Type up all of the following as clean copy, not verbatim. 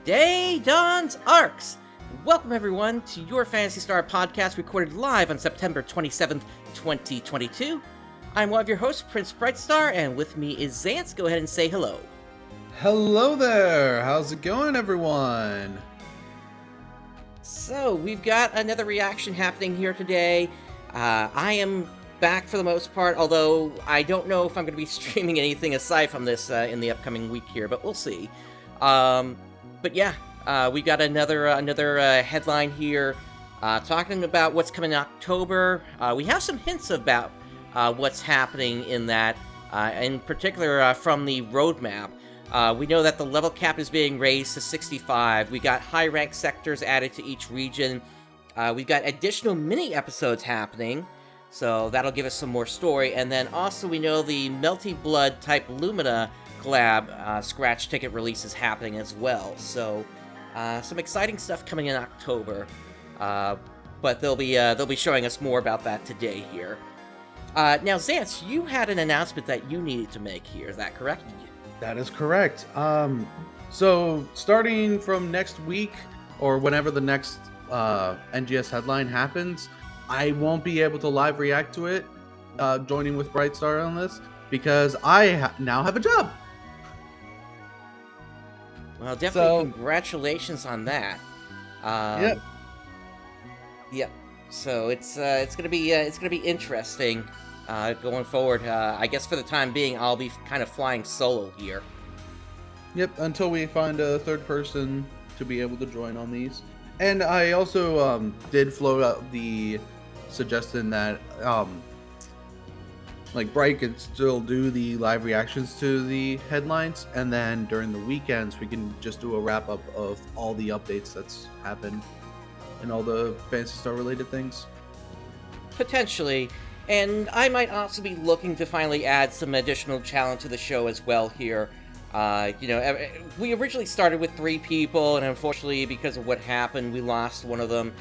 Day Dawns ARKS! Welcome everyone to your Phantasy Star podcast recorded live on September 27th, 2022. I'm one of your hosts, PrinceBrightstar, and with me is Zance. Go ahead and say hello. Hello there! How's it going, everyone? So, we've got another reaction happening here today. I am back for the most part, although I don't know if I'm going to be streaming anything aside from this in the upcoming week here, but we'll see. But yeah, we got another headline here talking about what's coming in October. We have some hints about what's happening in that, in particular from the roadmap. We know that the level cap is being raised to 65. We got high-ranked sectors added to each region. We've got additional mini-episodes happening, so that'll give us some more story. And then also we know the Melty Blood type Lumina collab scratch ticket release is happening as well. So some exciting stuff coming in October. But they'll be showing us more about that today here. Now, Zance, you had an announcement that you needed to make here. Is that correct? That is correct. So starting from next week, or whenever the next NGS Headline happens, I won't be able to live react to it, joining with Brightstar on this, because I now have a job. Well, definitely congratulations on that. Yep. Yep. So it's gonna be interesting going forward. I guess for the time being, I'll be kind of flying solo here. Yep. Until we find a third person to be able to join on these. And I also did float out the suggestion that like Bright could still do the live reactions to the headlines, and then during the weekends we can just do a wrap up of all the updates that's happened and all the Phantasy Star related things. Potentially, and I might also be looking to finally add some additional challenge to the show as well here. We originally started with 3 people, and unfortunately, because of what happened, we lost one of them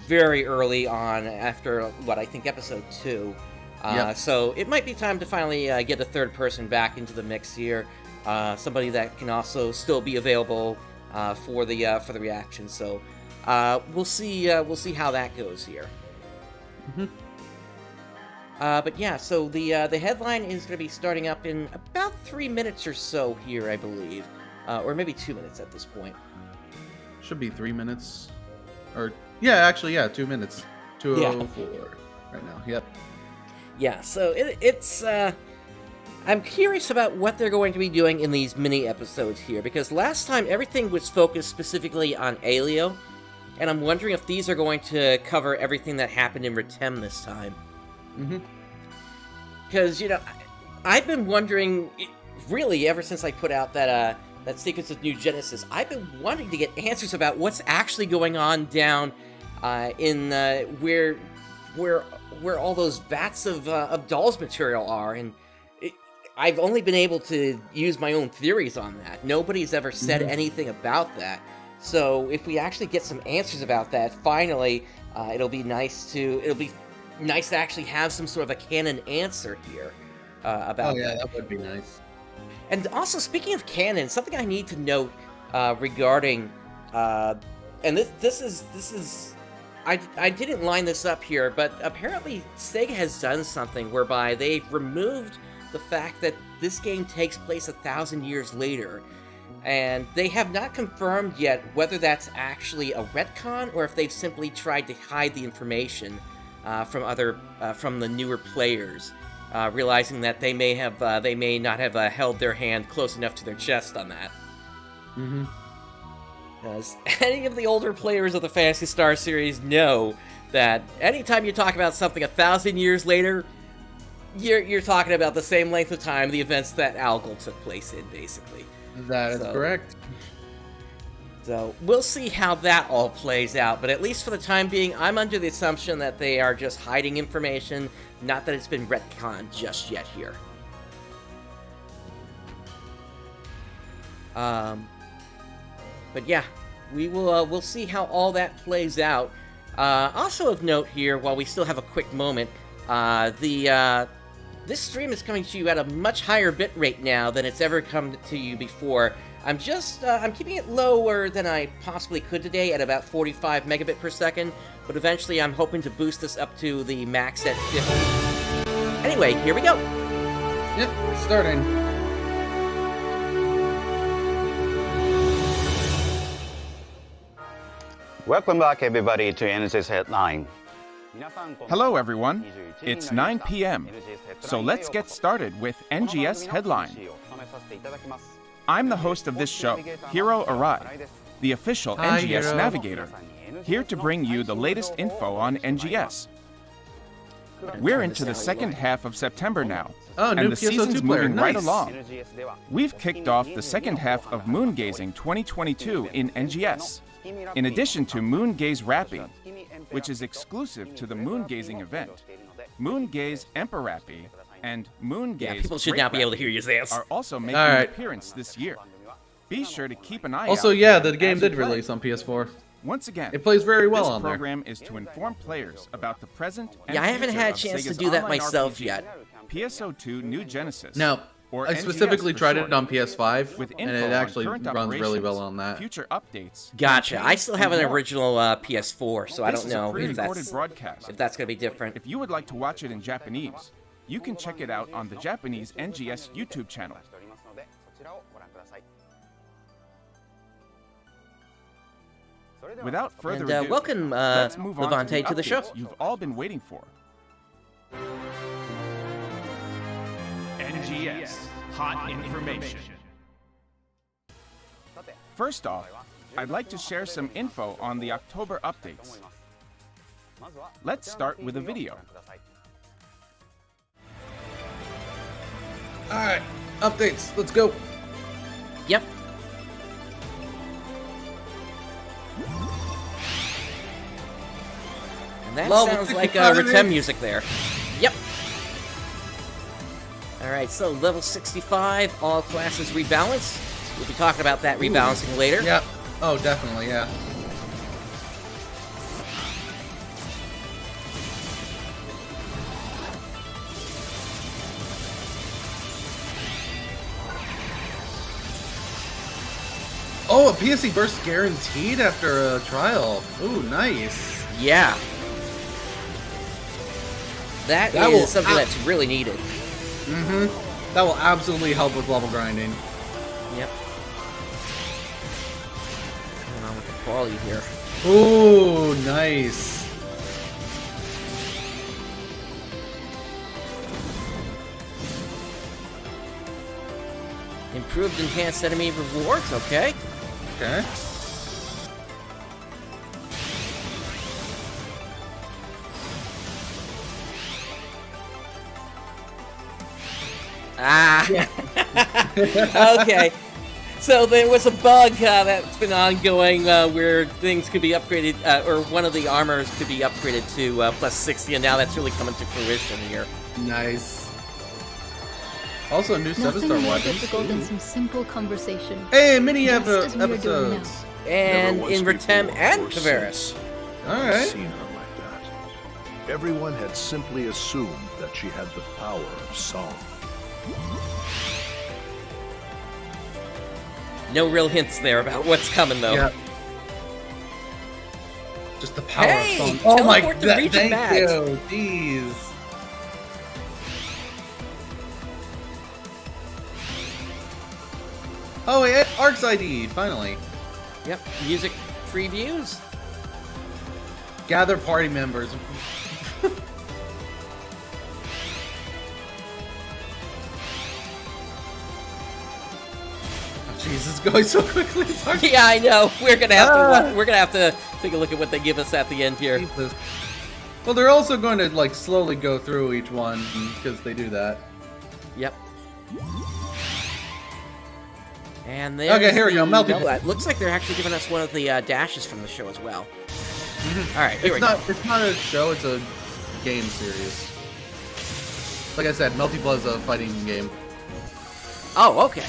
very early on after, I think episode 2. Yep. So it might be time to finally get a third person back into the mix here. Somebody that can also still be available for the reaction. So we'll see how that goes here. Mm-hmm. But yeah, so the headline is going to be starting up in about 3 minutes or so here, I believe, or maybe 2 minutes at this point. Should be 3 minutes, or yeah, 2 minutes. 2:04 right now. Yep. Yeah, so it's I'm curious about what they're going to be doing in these mini episodes here, because last time everything was focused specifically on Alio, and I'm wondering if these are going to cover everything that happened in Retem this time. Mm-hmm. Because, I've been wondering, really, ever since I put out that sequence of New Genesis, I've been wanting to get answers about what's actually going on down in where all those vats of dolls material are, and I've only been able to use my own theories on that. Nobody's ever said anything about that. So if we actually get some answers about that, finally, it'll be nice to actually have some sort of a canon answer here about that. Oh yeah, that would be nice. And also, speaking of canon, something I need to note regarding, and this is. I didn't line this up here, but apparently Sega has done something whereby they've removed the fact that this game takes place 1,000 years later. And they have not confirmed yet whether that's actually a retcon or if they've simply tried to hide the information from the newer players, realizing that they may not have held their hand close enough to their chest on that. Mm-hmm. As any of the older players of the Phantasy Star series know that anytime you talk about something 1,000 years later, you're talking about the same length of time the events that Algol took place in, basically. That is correct. So we'll see how that all plays out, but at least for the time being, I'm under the assumption that they are just hiding information, not that it's been retconned just yet here. But yeah, we'll see how all that plays out. Also of note here, while we still have a quick moment, this stream is coming to you at a much higher bit rate now than it's ever come to you before. I'm keeping it lower than I possibly could today at about 45 megabit per second, but eventually I'm hoping to boost this up to the max at 50. Anyway, here we go. Yep, starting. Welcome back, everybody, to NGS Headline. Hello, everyone. It's 9 p.m., so let's get started with NGS Headline. I'm the host of this show, Hiro Arai, the official Hi, NGS Hiro. navigator, here to bring you the latest info on NGS. We're into the second half of September now, Oh, new and the PSO2 season's player. moving right Nice. along. We've kicked off the second half of Moon Gazing 2022 in NGS, in addition to Moon Gaze Rappy, which is exclusive to the Moon Gazing event. Moon Gaze Emperor Rappy and Moon Gaze People should Great not be able to Rappy hear you dance. are also making All an right. appearance this year. Be sure to keep an eye Also, out. yeah, for the them game as you did play. release on PS4. Once again, It plays very well this on there. program is to inform players about the present and Yeah, I haven't future had a of chance to Sega's do that online myself RPG, yet. PSO2 New Genesis. Now, or I NGS specifically for tried short, it on PS5, with and info it on actually current runs really well operations, on that. Future updates. Gotcha. I campaigns, still have and an more. original PS4, so I This don't is a know pre-recorded broadcast. if that's going to be different. If you would like to watch it in Japanese, you can check it out on the Japanese NGS YouTube channel. Without further And ado, welcome, let's move on Levante, to the show. updates you've all been waiting for. NGS Hot Information. First off, I'd like to share some info on the October updates. Let's start with a video. Alright, updates, let's go. Yep. And that Level sounds like 65. Retem music there. Yep. Alright, so level 65, all classes rebalanced. We'll be talking about that rebalancing later. Yep. Oh, definitely, yeah. Oh, a PSE burst guaranteed after a trial. Ooh, nice. Yeah. That That is will something that's really needed. Mm-hmm. That will absolutely help with level grinding. Yep. What's going on with the quality here? Ooh, nice. Improved enhanced enemy rewards, okay. Okay. Ah. Okay. So there was a bug that's been ongoing where things could be upgraded, or one of the armors could be upgraded to plus 60, and now that's really coming to fruition here. Nice. Also, new Nothing 7-star more weapons. difficult than Ooh. some simple conversation. Hey, mini Just as we are doing episodes. And Never once in Retem before and or Kavaris. Alright. seen her like that. Everyone had simply assumed that she had the power of song. No real hints there about what's coming, though. Yeah. Just the power Hey, of song. Oh my teleport to god, region thank max. you. Jeez. Oh, yeah, ARKS ID, finally. Yep. Music previews. Gather party members. Oh, jeez, it's going so quickly. It's hard to Yeah, I know. We're gonna have Ah. to. We're gonna have to take a look at what they give us at the end here. keep this. Well, they're also going to like slowly go through each one because they do that. Yep. And Okay, here we go, Melty No, Ball. it looks like they're actually giving us one of the dashes from the show as well. All right, here we go. It's not a show. It's a game series. Like I said, Melty Blood is a fighting game. Oh, okay.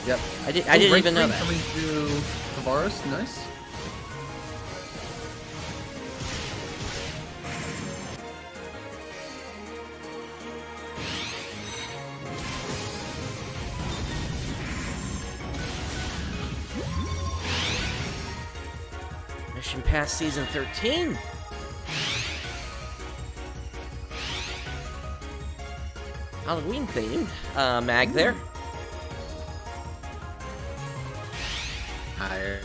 Yep. I didn't Rank even know 3 that. Coming to Tavares, nice. Pushing past Season 13. Halloween themed mag there. Higher.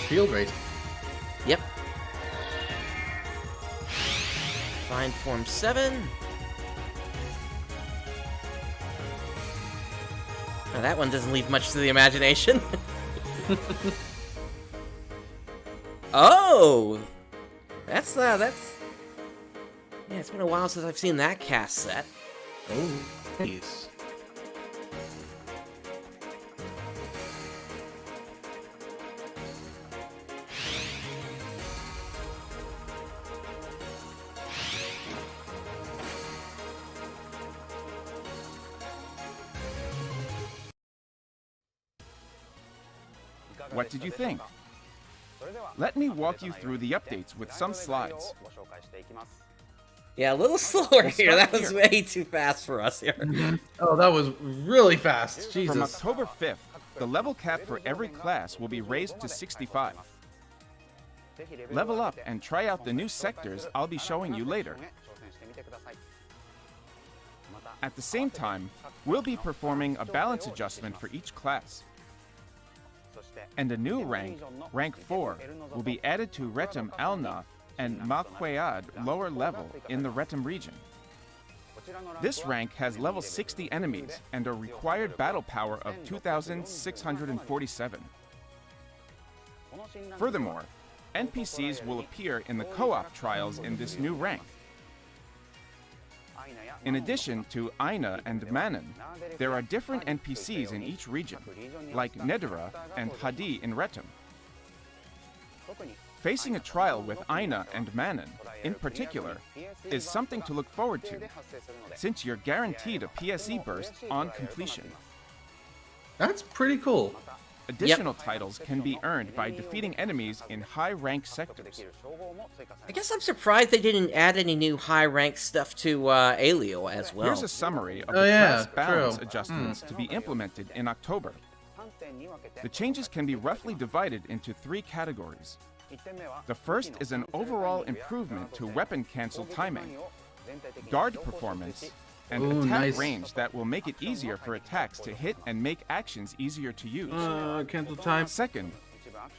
Field race. Yep. Find Form 7. Now that one doesn't leave much to the imagination. Oh! That's yeah, it's been a while since I've seen that cast set. Oh, nice. What did you think? Let me walk you through the updates with some slides. Yeah, a little slower here. start That was here. way too fast for us here. Oh, that was really fast. Jesus. From October 5th, the level cap for every class will be raised to 65. Level up and try out the new sectors I'll be showing you later. At the same time, we'll be performing a balance adjustment for each class. And a new rank, rank 4, will be added to Retum Alnath and Malquead lower level in the Retum region. This rank has level 60 enemies and a required battle power of 2,647. Furthermore, NPCs will appear in the co-op trials in this new rank. In addition to Aina and Manon, there are different NPCs in each region, like Nedera and Hadi in Retum. Facing a trial with Aina and Manon, in particular, is something to look forward to, since you're guaranteed a PSE burst on completion. That's pretty cool. Additional titles can be earned by defeating enemies in high-rank sectors. I guess I'm surprised they didn't add any new high-rank stuff to Alio as well. Here's a summary of Oh, the yeah, class balance true. adjustments to be implemented in October. The changes can be roughly divided into 3 categories. The first is an overall improvement to weapon cancel timing, guard performance, and Ooh, attack nice. range that will make it easier for attacks to hit and make actions easier to use. Cancel time. Second,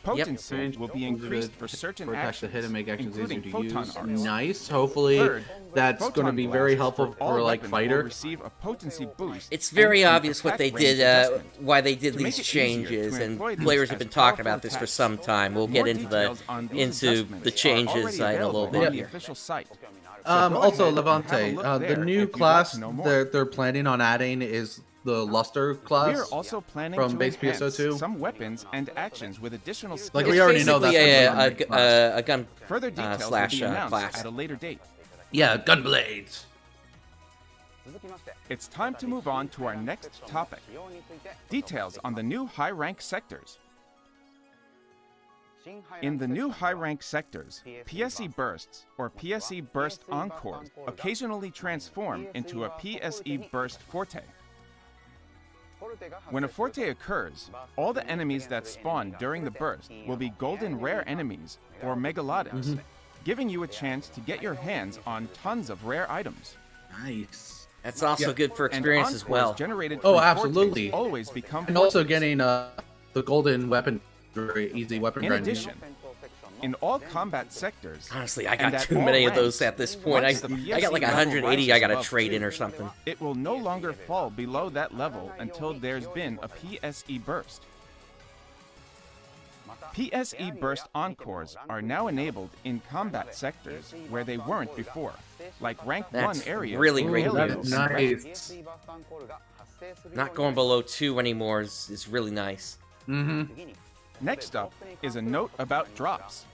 potency Range will be increased for certain attacks to actions, hit and make actions including easier to photon use. arcs. Nice. Hopefully, Third, that's going to photon be very blasts helpful all for like weapons will fighter. receive a potency boost. It's very and an obvious what they attack range did, adjustment. why they did To these make it easier changes, to and employ these players have as been talking powerful about this for attacks. some time. We'll More get into details on these the adjustments are changes already in a little available bit on the here. official site. So go Also, ahead and have a Levante, look the there new if you'd class like to know more. they're planning on adding is the Luster class. We're also planning from to base enhance PSO2. some weapons and actions with additional skills. Like, It's we already know that's basically what we're doing. a gun Further details slash will be announced class. at a later date. Yeah, Gunblades. It's time to move on to our next topic. Details on the new high-rank sectors. In the new high-rank sectors, PSE bursts or PSE burst encores occasionally transform into a PSE burst forte. When a forte occurs, all the enemies that spawn during the burst will be golden rare enemies or megalodics, giving you a chance to get your hands on tons of rare items. Nice. That's also good for And experience as encores well. generated Oh, from absolutely. fortes always become And also fortes. getting the golden weapon, very easy weapon In grinding. addition, in all combat sectors, Honestly, I and got at too all many of ranks, those at this point. once the I got like PSE level 180 I gotta rises trade above in or 2, something. it will no longer fall below that level until there's been a PSE burst. PSE burst encores are now enabled in combat sectors where they weren't before, like rank 1 That's areas. really in great Helios. news. Nice. Not going below 2 anymore is really nice. Next up is a note about drops.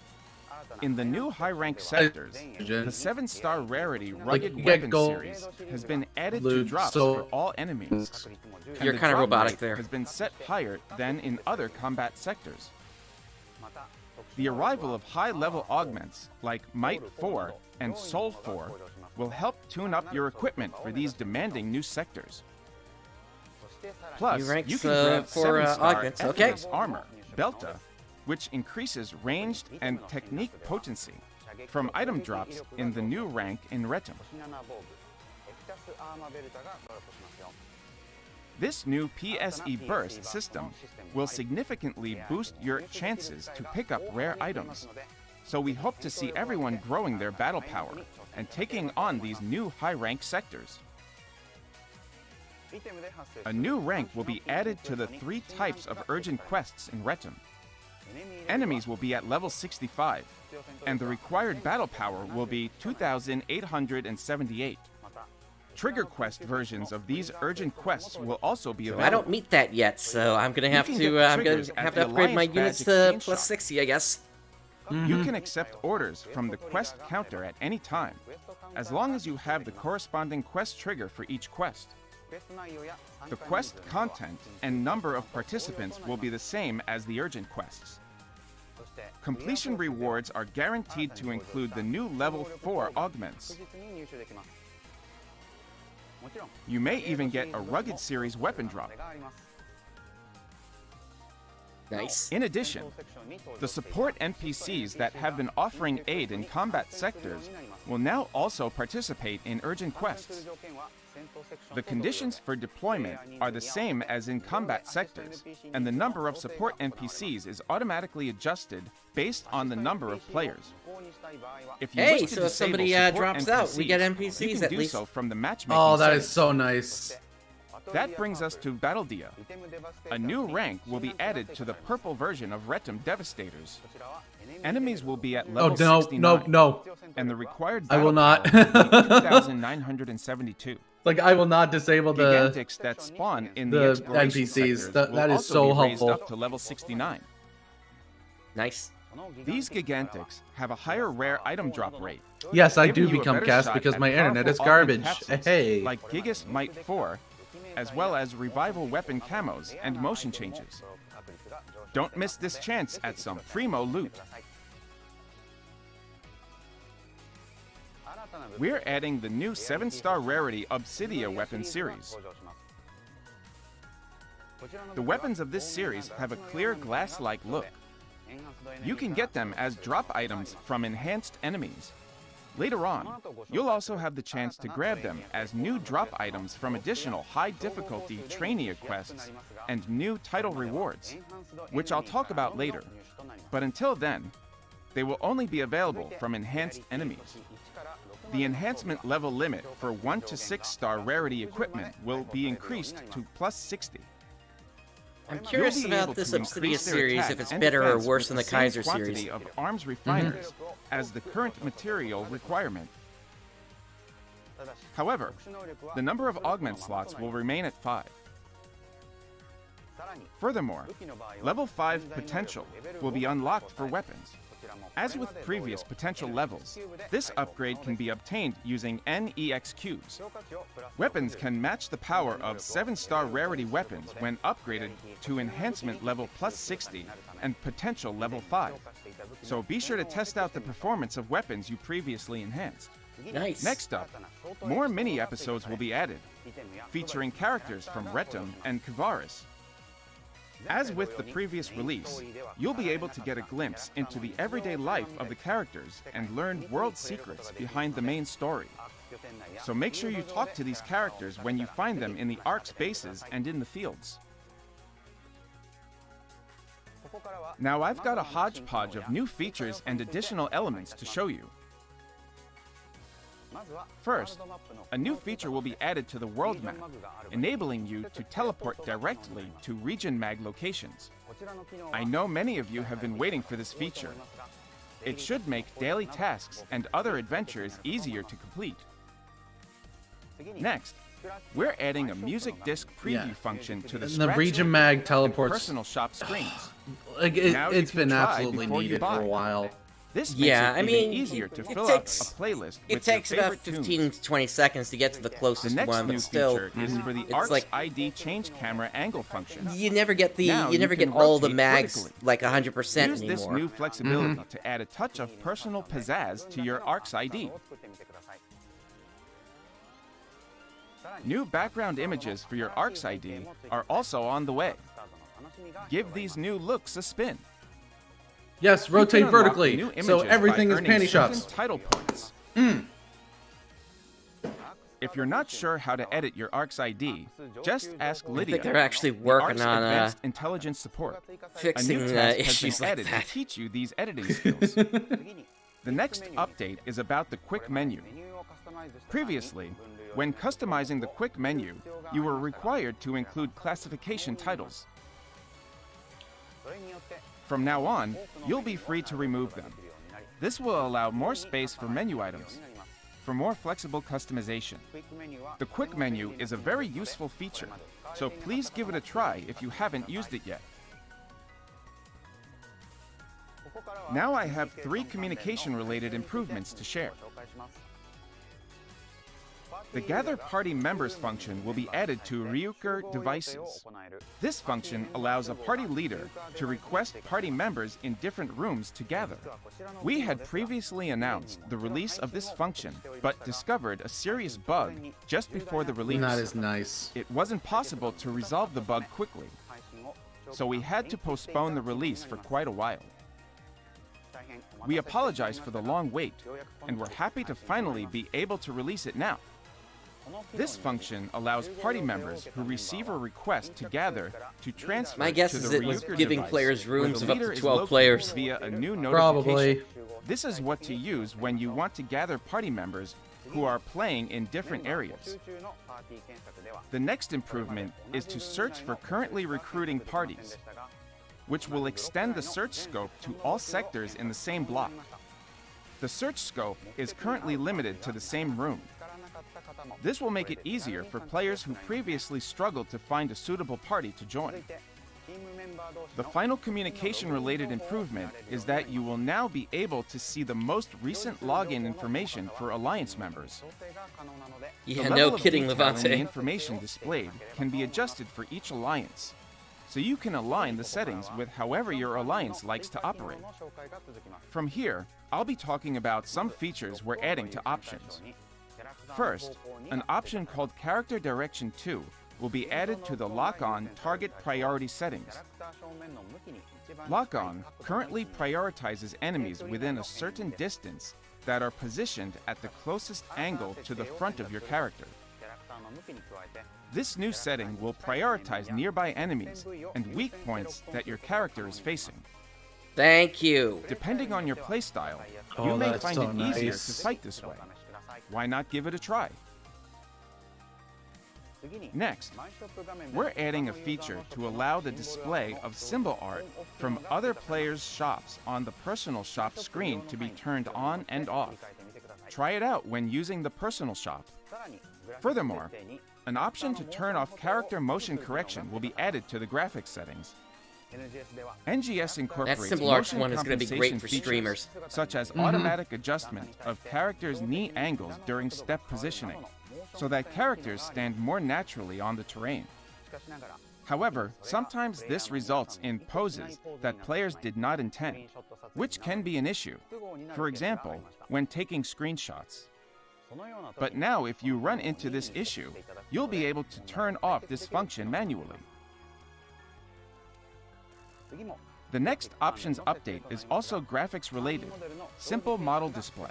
In the new high-rank sectors, the 7-star rarity Rugged you get Weapon gold, series has been added to loot, drops so- for all enemies. And You're the kinda drop robotic rate there. has been set higher than in other combat sectors. The arrival of high-level augments like Might 4 and Soul 4 will help tune up your equipment for these demanding new sectors. Plus, New ranks, you can grab for, 7-star augments, okay. Ephesus armor, Belta, which increases ranged and technique potency from item drops in the new rank in Retum. This new PSE burst system will significantly boost your chances to pick up rare items, so we hope to see everyone growing their battle power and taking on these new high-rank sectors. A new rank will be added to the 3 types of urgent quests in Retum. Enemies will be at level 65, and the required battle power will be 2,878. Trigger quest versions of these urgent quests will also be available. I don't meet that yet, so I'm gonna have to upgrade my units to plus 60, I guess. You can accept orders from the quest counter at any time, as long as you have the corresponding quest trigger for each quest. The quest content and number of participants will be the same as the urgent quests. Completion rewards are guaranteed to include the new level 4 augments. You may even get a Rugged Series weapon drop. Nice. In addition, the support NPCs that have been offering aid in combat sectors will now also participate in urgent quests. The conditions for deployment are the same as in combat sectors, and the number of support NPCs is automatically adjusted based on the number of players. If you wish to so if somebody disable drops support out, we get you NPCs can at do least. so from the matchmaking Oh, that is settings. so nice. That brings us to Battle Dia. A new rank will be added to the purple version of Retum Devastators. Enemies will be at Oh, level no, 69, no. and the required I will battle not. power will be 2,972. Like, I will not disable the... Gigantics that spawn in the the exploration NPCs. sectors That will is also so be raised helpful. up to level 69. Nice. These Gigantics have a higher rare item drop rate, Yes, I giving do you a become better cast shot because at my internet is powerful augment garbage. capsules Hey. like Gigas Might 4, as well as revival weapon camos and motion changes. Don't miss this chance at some primo loot. We're adding the new 7-star rarity Obsidia weapon series. The weapons of this series have a clear glass-like look. You can get them as drop items from enhanced enemies. Later on, you'll also have the chance to grab them as new drop items from additional high-difficulty Trainia quests and new title rewards, which I'll talk about later. But until then, they will only be available from enhanced enemies. The enhancement level limit for 1 to 6-star rarity equipment will be increased to plus 60. I'm curious You'll be about able this to Obsidia increase their series, attack if it's and better or defense worse with than the same Kaiser quantity series. of arms refiners as the current material requirement. However, the number of augment slots will remain at 5. Furthermore, level 5 potential will be unlocked for weapons. As with previous potential levels, this upgrade can be obtained using NEXQs. Weapons can match the power of 7-star rarity weapons when upgraded to enhancement level plus 60 and potential level 5. So be sure to test out the performance of weapons you previously enhanced. Nice. Next up, more mini-episodes will be added, featuring characters from Retum and Kvaris. As with the previous release, you'll be able to get a glimpse into the everyday life of the characters and learn world secrets behind the main story. So make sure you talk to these characters when you find them in the ARKS bases and in the fields. Now I've got a hodgepodge of new features and additional elements to show you. First, a new feature will be added to the world map, enabling you to teleport directly to region mag locations. I know many of you have been waiting for this feature. It should make daily tasks and other adventures easier to complete. Next, we're adding a music disc preview function to the And the region mag and teleports. personal shop screens. Like, Now you it's can been try absolutely before you needed for buy. a while. This Yeah, makes it I even mean, easier to it fill takes- up a playlist It with takes your about favorite 15 tunes. to 20 seconds to get to the The closest next one, new but still, feature is for the it's ARKS like ID change camera angle function. you never get the Now you you never can get all the rotate mags vertically. like 100% Use this anymore. new flexibility to add a touch of personal pizzazz to your ARKS ID. New background images for your ARKS ID are also on the way. Give these new looks a spin. Yes, You can rotate unlock the vertically, new so images everything by is earning panty certain shots. title points. If you're not sure how to edit your ARKS ID, just ask I Lydia. think they're actually the working ARKS on Advanced Intelligence Support. A fixing new task has issues been like added that. to teach you these editing skills. The next update is about the quick menu. Previously, when customizing the quick menu, you were required to include classification titles. From now on, you'll be free to remove them. This will allow more space for menu items, for more flexible customization. The quick menu is a very useful feature, so please give it a try if you haven't used it yet. Now I have 3 communication-related improvements to share. The Gather Party Members function will be added to Ryuker devices. This function allows a party leader to request party members in different rooms to gather. We had previously announced the release of this function, but discovered a serious bug just before the release. That is nice. It wasn't possible to resolve the bug quickly, so we had to postpone the release for quite a while. We apologize for the long wait, and we're happy to finally be able to release it now. This function allows party members who receive a request to gather to transfer My guess to is the it was Ryuker giving device, players where rooms the of up to leader is 12 located players. via a new notification. Probably. This is what to use when you want to gather party members who are playing in different areas. The next improvement is to search for currently recruiting parties, which will extend the search scope to all sectors in the same block. The search scope is currently limited to the same room. This will make it easier for players who previously struggled to find a suitable party to join. The final communication-related improvement is that you will now be able to see the most recent login information for Alliance members. Yeah, The no level of kidding, detail in the Levante. information displayed can be adjusted for each alliance, so you can align the settings with however your alliance likes to operate. From here, I'll be talking about some features we're adding to options. First, an option called Character Direction 2 will be added to the Lock-On Target Priority settings. Lock-On currently prioritizes enemies within a certain distance that are positioned at the closest angle to the front of your character. This new setting will prioritize nearby enemies and weak points that your character is facing. Thank you. Depending on your playstyle, Oh, you may that's find so it easier nice. to fight this way. Why not give it a try? Next, we're adding a feature to allow the display of symbol art from other players' shops on the personal shop screen to be turned on and off. Try it out when using the personal shop. Furthermore, an option to turn off character motion correction will be added to the graphics settings. NGS incorporates symbol arts motion one is gonna be great compensation for features, streamers. such as automatic adjustment of characters' knee angles during step positioning, so that characters stand more naturally on the terrain. However, sometimes this results in poses that players did not intend, which can be an issue, for example, when taking screenshots. But now if you run into this issue, you'll be able to turn off this function manually. The next options update is also graphics related, simple model display.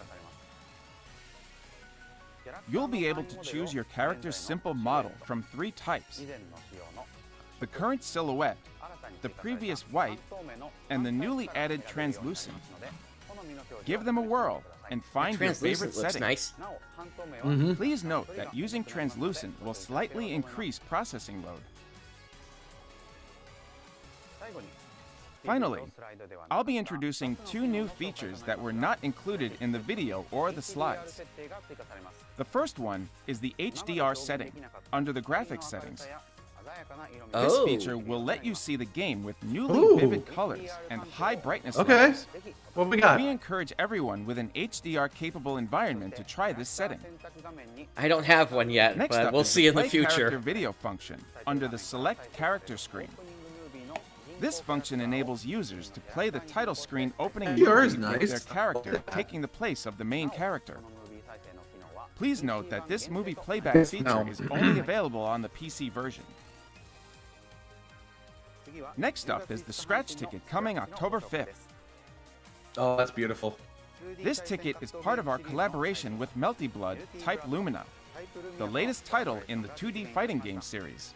You'll be able to choose your character's simple model from 3 types: the current silhouette, the previous white, and the newly added translucent. Give them a whirl and find your favorite Translucent looks setting. nice. Please note that using translucent will slightly increase processing load. Finally, I'll be introducing 2 new features that were not included in the video or the slides. The first one is the HDR setting under the graphics settings. This Oh. feature will let you see the game with newly Ooh. vivid colors and high brightness Okay. levels. What we got? We encourage everyone with an HDR-capable environment to try this setting. I don't have one yet, Next but up we'll is see in the Play Character future. video function under the Select Character screen. This function enables users to play the title screen opening HDR is movie with nice. their character taking the place of the main character. Please note that this movie playback Yes, feature no. is only available on the PC version. Next up is the Scratch Ticket coming October 5th. Oh, that's beautiful. This ticket is part of our collaboration with Melty Blood Type Lumina, the latest title in the 2D fighting game series.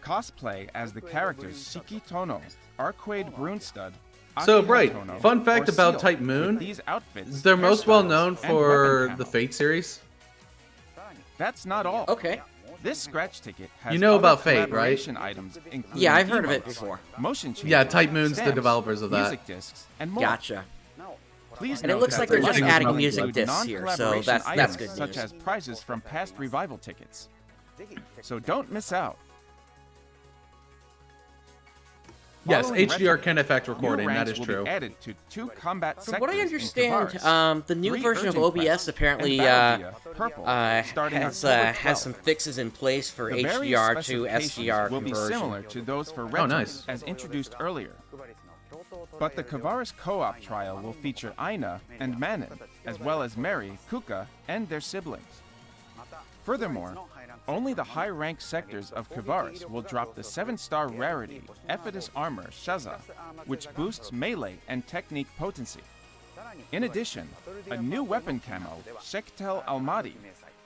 Cosplay as the characters Shiki Tono, Arcade Brunstud, So, Akihara Bright, Tono, fun fact or about Seal Type with Moon, these outfits, they're most well hairstyles, known and for weapon the camo. Fate series. That's not all. Okay. This scratch ticket has You know other about Fate, right? collaboration items, including Yeah, I've heard of it emotes, before. Motion changes, Yeah, Type Moon's the stamps, developers of that. music discs, and more. Gotcha. Please And it note looks that like the they're just items adding include music discs here, so non-collaboration that's items good such news. as prizes from past revival tickets. So don't miss out. Yes, Following HDR retro, can affect new recording. That ranks is will true. be added to 2 combat From what I sectors in understand, Kavaris, the new 3 version of urgent OBS quests, apparently and Battle Via Purple, starting has October has some 12th. fixes in place for The various HDR to specifications SDR will be conversion. similar to those for Retro, nice. as introduced earlier. But the Kavaris co-op trial will feature Aina and Manon, as well as Mary, Kuka, and their siblings. Furthermore, only the high-ranked sectors of Kavaris will drop the 7-star rarity Ephitus Armor Shaza, which boosts melee and technique potency. In addition, a new weapon camo, Shektel Almaty,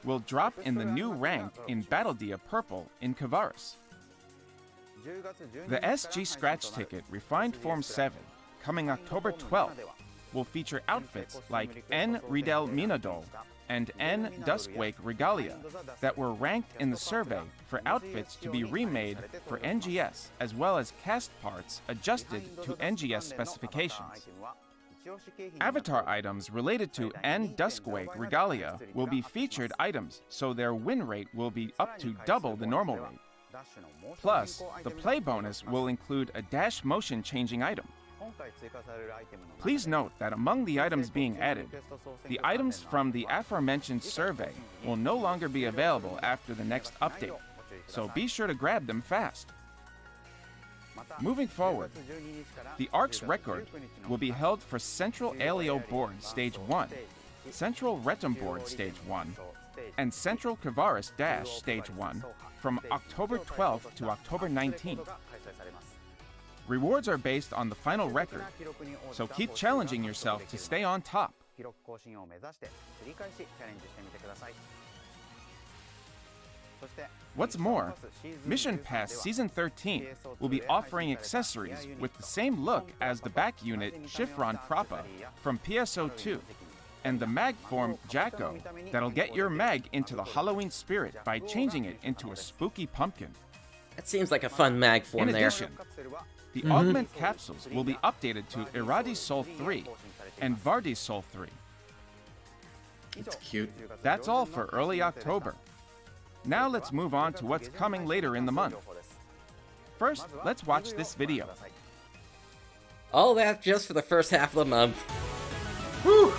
will drop in the new rank in Battle Dia Purple in Kavaris. The SG Scratch Ticket Refined Form 7, coming October 12th, will feature outfits like N. Riedel Minadol and N. Duskwake Regalia that were ranked in the survey for outfits to be remade for NGS, as well as cast parts adjusted to NGS specifications. Avatar items related to N. Duskwake Regalia will be featured items, so their win rate will be up to double the normal rate. Plus, the play bonus will include a dash motion changing item. Please note that among the items being added, the items from the aforementioned survey will no longer be available after the next update, so be sure to grab them fast. Moving forward, the ARKS record will be held for Central Alio Board Stage 1, Central Retum Board Stage 1, and Central Kavaris Dash Stage 1 from October 12th to October 19th. Rewards are based on the final record, so keep challenging yourself to stay on top. What's more, Mission Pass Season 13 will be offering accessories with the same look as the back unit Chiffron Proppa from PSO2, and the mag form Jacko that'll get your mag into the Halloween spirit by changing it into a spooky pumpkin. That seems like a fun mag form In there. addition, the Augment capsules will be updated to Iradi Soul 3 and Vardi Soul 3. It's cute. That's all for early October. Now let's move on to what's coming later in the month. First, let's watch this video. All that just for the first half of the month. Whew.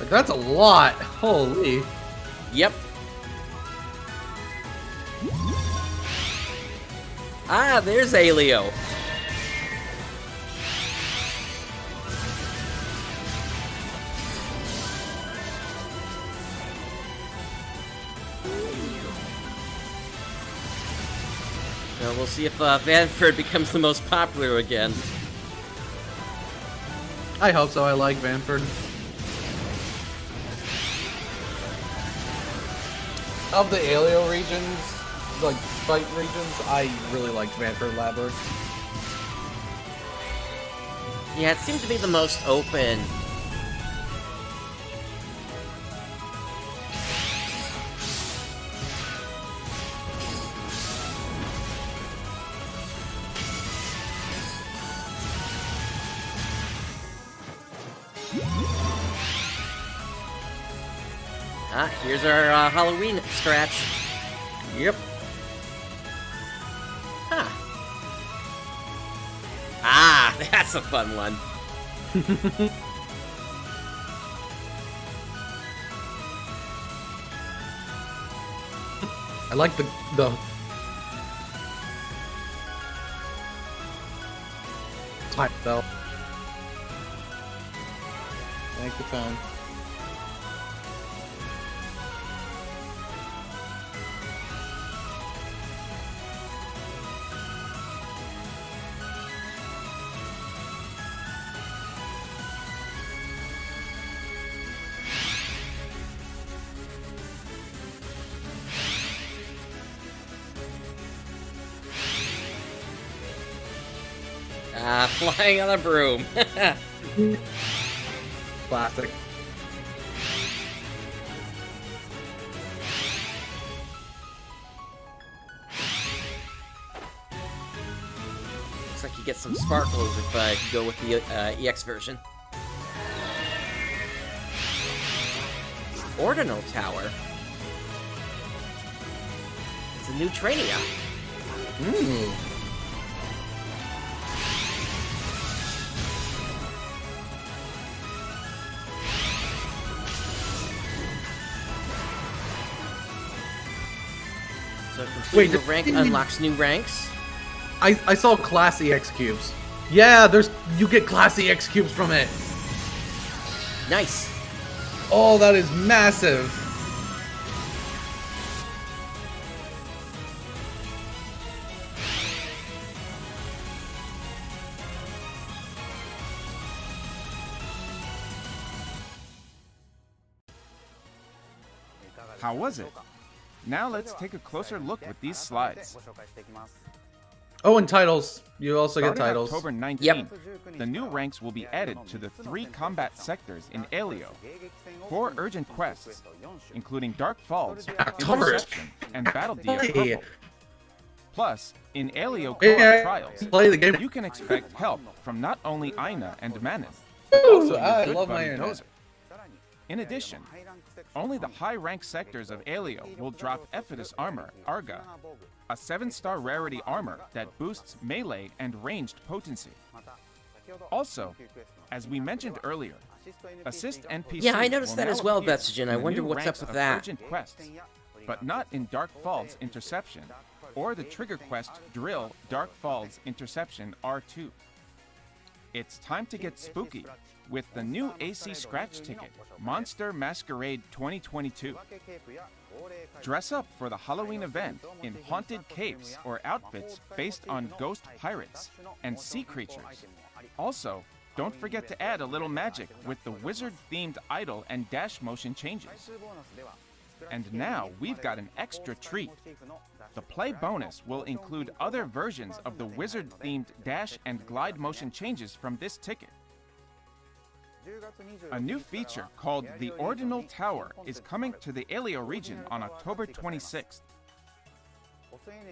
Like, that's a lot. Holy. Yep. Ah, there's Alio. Well, we'll see if Vanford becomes the most popular again. I hope so. I like Vanford. Of the Alio regions, like fight regions, I really liked Vanford Labyrinth. Yeah, it seemed to be the most open. Ah, here's our Halloween scratch. Yep. Huh. Ah, that's a fun one. I like the type though. Thank you, phone. Flying on a broom. Classic. Looks like you get some sparkles if you go with the EX version. Ordinal Tower. It's a new training app. So completing the rank unlocks new ranks. I saw class EX cubes. Yeah, you get class EX cubes from it. Nice. Oh, that is massive. How was it? Now let's take a closer look with these slides. Oh, and titles. You also get Starting titles. October 19th, Yep. the new ranks will be added to the 3 combat sectors in Aleo, 4 urgent quests, including Dark Falls, October. Interception, and Battle Dia Hey. Purple. Plus, in Aleo co-op Yeah, trials, play the game. you can expect help from not only Aina and Manon, Ooh, your I good love my buddy internet. Dozer. In addition, only the high-ranked sectors of Aleo will drop Ephitus armor, Arga, a 7-star rarity armor that boosts melee and ranged potency. Also, as we mentioned earlier, assist NPCs Yeah, I noticed will that now as well, appear Betsugen. in I the wonder new what's up ranks with of that. urgent quests, but not in Dark Falls Interception or the trigger quest Drill Dark Falls Interception R2. It's time to get spooky with the new AC Scratch ticket, Monster Masquerade 2022. Dress up for the Halloween event in haunted capes or outfits based on ghost pirates and sea creatures. Also, don't forget to add a little magic with the wizard-themed idle and dash motion changes. And now we've got an extra treat. The play bonus will include other versions of the wizard-themed dash and glide motion changes from this ticket. A new feature called the Ordinal Tower is coming to the Aleo region on October 26th.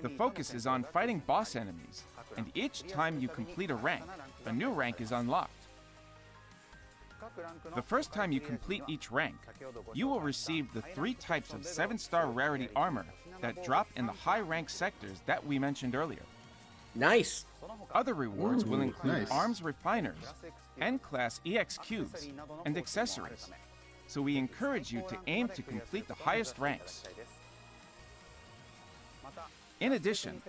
The focus is on fighting boss enemies, and each time you complete a rank, a new rank is unlocked. The first time you complete each rank, you will receive the 3 types of 7-star rarity armor that drop in the high-rank sectors that we mentioned earlier. Nice. Other rewards will include nice. arms refiners, N-class EX cubes, and accessories. So we encourage you to aim to complete the highest ranks. In addition,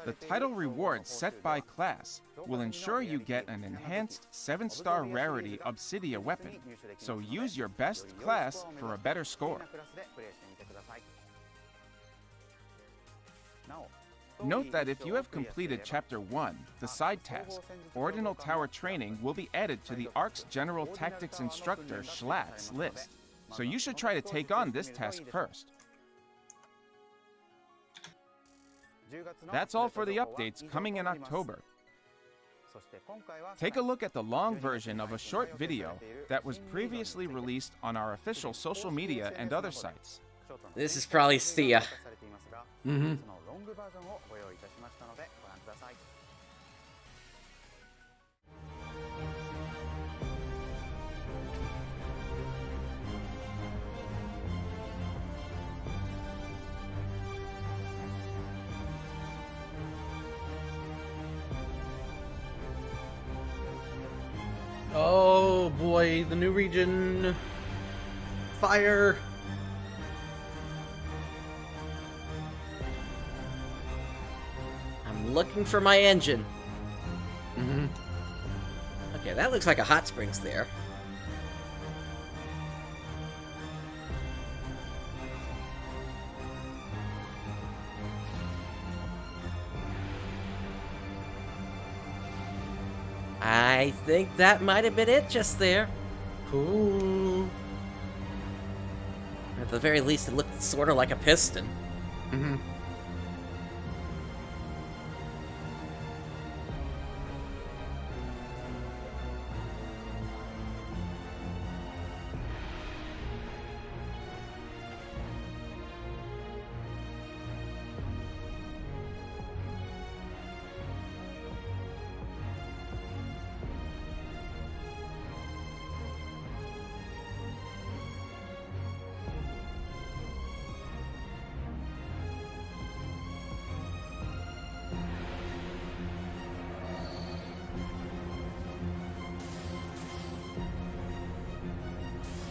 the title rewards set by class will ensure you get an enhanced 7-star rarity Obsidia weapon, so use your best class for a better score. Note that if you have completed Chapter 1, the side task, Ordinal Tower Training will be added to the ARKS General Tactics Instructor Schlatt's list, so you should try to take on this task first. That's all for the updates coming in October. Take a look at the long version of a short video that was previously released on our official social media and other sites. This is probably Thea. Oh boy, the new region. Fire. I'm looking for my engine. Okay, that looks like a hot springs there. I think that might have been it just there. Cool. At the very least, it looked sort of like a piston.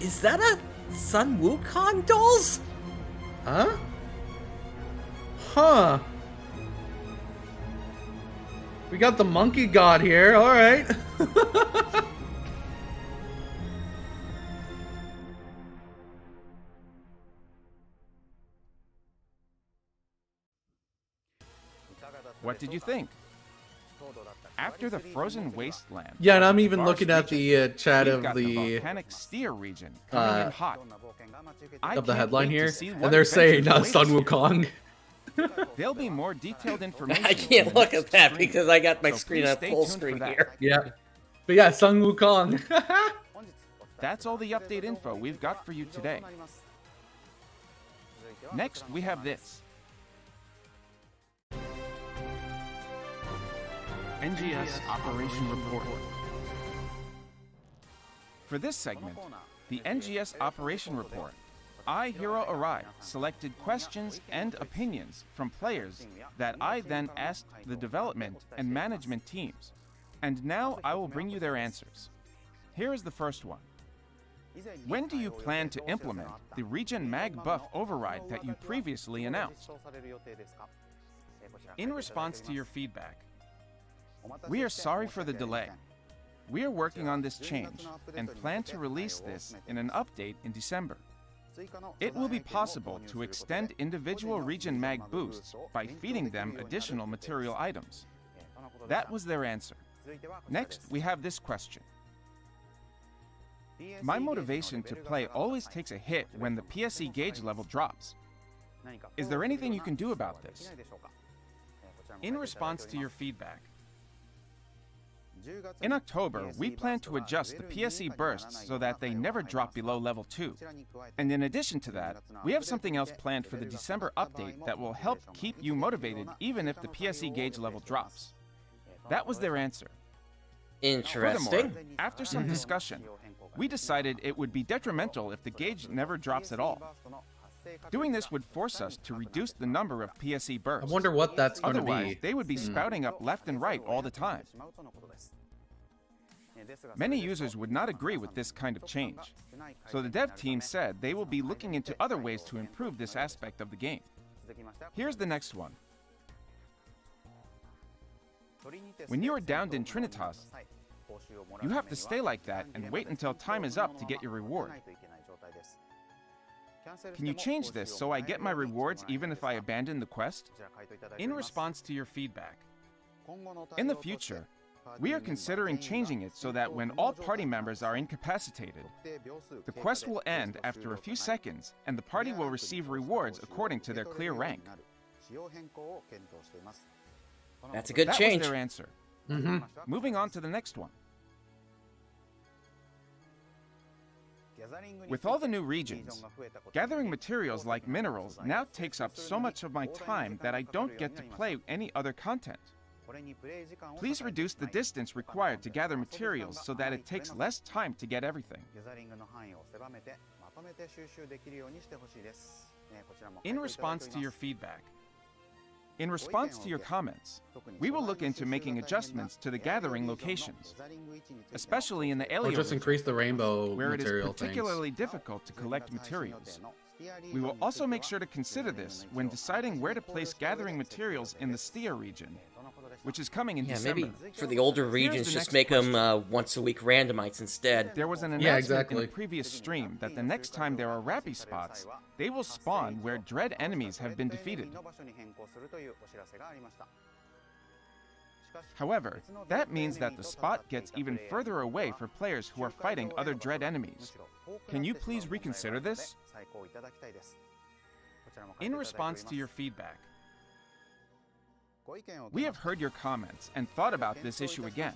Is that a Sun Wukong dolls? Huh? Huh. We got the monkey god here, alright. What did you think? After the frozen wasteland, Yeah, and I'm even Mars looking at region, the chat we've of got the volcanic steer region coming in hot. I of the can't headline wait to here, see what and they're saying adventures Sun await us Wukong. here. There'll be more detailed information. I in can't the look next at that stream, because I got my so screen please on stay full tuned for screen that. here. Yeah. But yeah, Sun Wukong. That's all the update info we've got for you today. Next, we have this. NGS Operation Report. For this segment, the NGS Operation Report, I, Hiro Arai, selected questions and opinions from players that I then asked the development and management teams. And now I will bring you their answers. Here is the first one. When do you plan to implement the Region Mag buff override that you previously announced? In response to your feedback, we are sorry for the delay. We are working on this change and plan to release this in an update in December. It will be possible to extend individual Region Mag boosts by feeding them additional material items. That was their answer. Next, we have this question. My motivation to play always takes a hit when the PSE gauge level drops. Is there anything you can do about this? In response to your feedback, in October, we plan to adjust the PSE bursts so that they never drop below level 2. And in addition to that, we have something else planned for the December update that will help keep you motivated even if the PSE gauge level drops. That was their answer. Interesting. Furthermore, after some discussion, we decided it would be detrimental if the gauge never drops at all. Doing this would force us to reduce the number of PSE I bursts. wonder what that's going to Otherwise, be. they would be spouting up left and right all the time. Many users would not agree with this kind of change, so the dev team said they will be looking into other ways to improve this aspect of the game. Here's the next one. When you are downed in Trinitas, you have to stay like that and wait until time is up to get your reward. Can you change this so I get my rewards even if I abandon the quest? In response to your feedback, in the future, we are considering changing it so that when all party members are incapacitated, the quest will end after a few seconds and the party will receive rewards according to their clear rank. That's a good That change. was their answer. Moving on to the next one. With all the new regions, gathering materials like minerals now takes up so much of my time that I don't get to play any other content. Please reduce the distance required to gather materials so that it takes less time to get everything. In response to your feedback, in response to your comments, we will look into making adjustments to the gathering locations, especially in the Or Alien just increase the rainbow where it is material particularly difficult to collect materials. We will also make sure to consider this when deciding where to place gathering materials in the Stia region, which is coming in Yeah, December. maybe for the older Here's regions, the just next make them question. once a week randomites instead. There was an Yeah, announcement in exactly. a previous stream that the next time there are Rappy spots, they will spawn where dread enemies have been defeated. However, that means that the spot gets even further away for players who are fighting other dread enemies. Can you please reconsider this? In response to your feedback, we have heard your comments and thought about this issue again,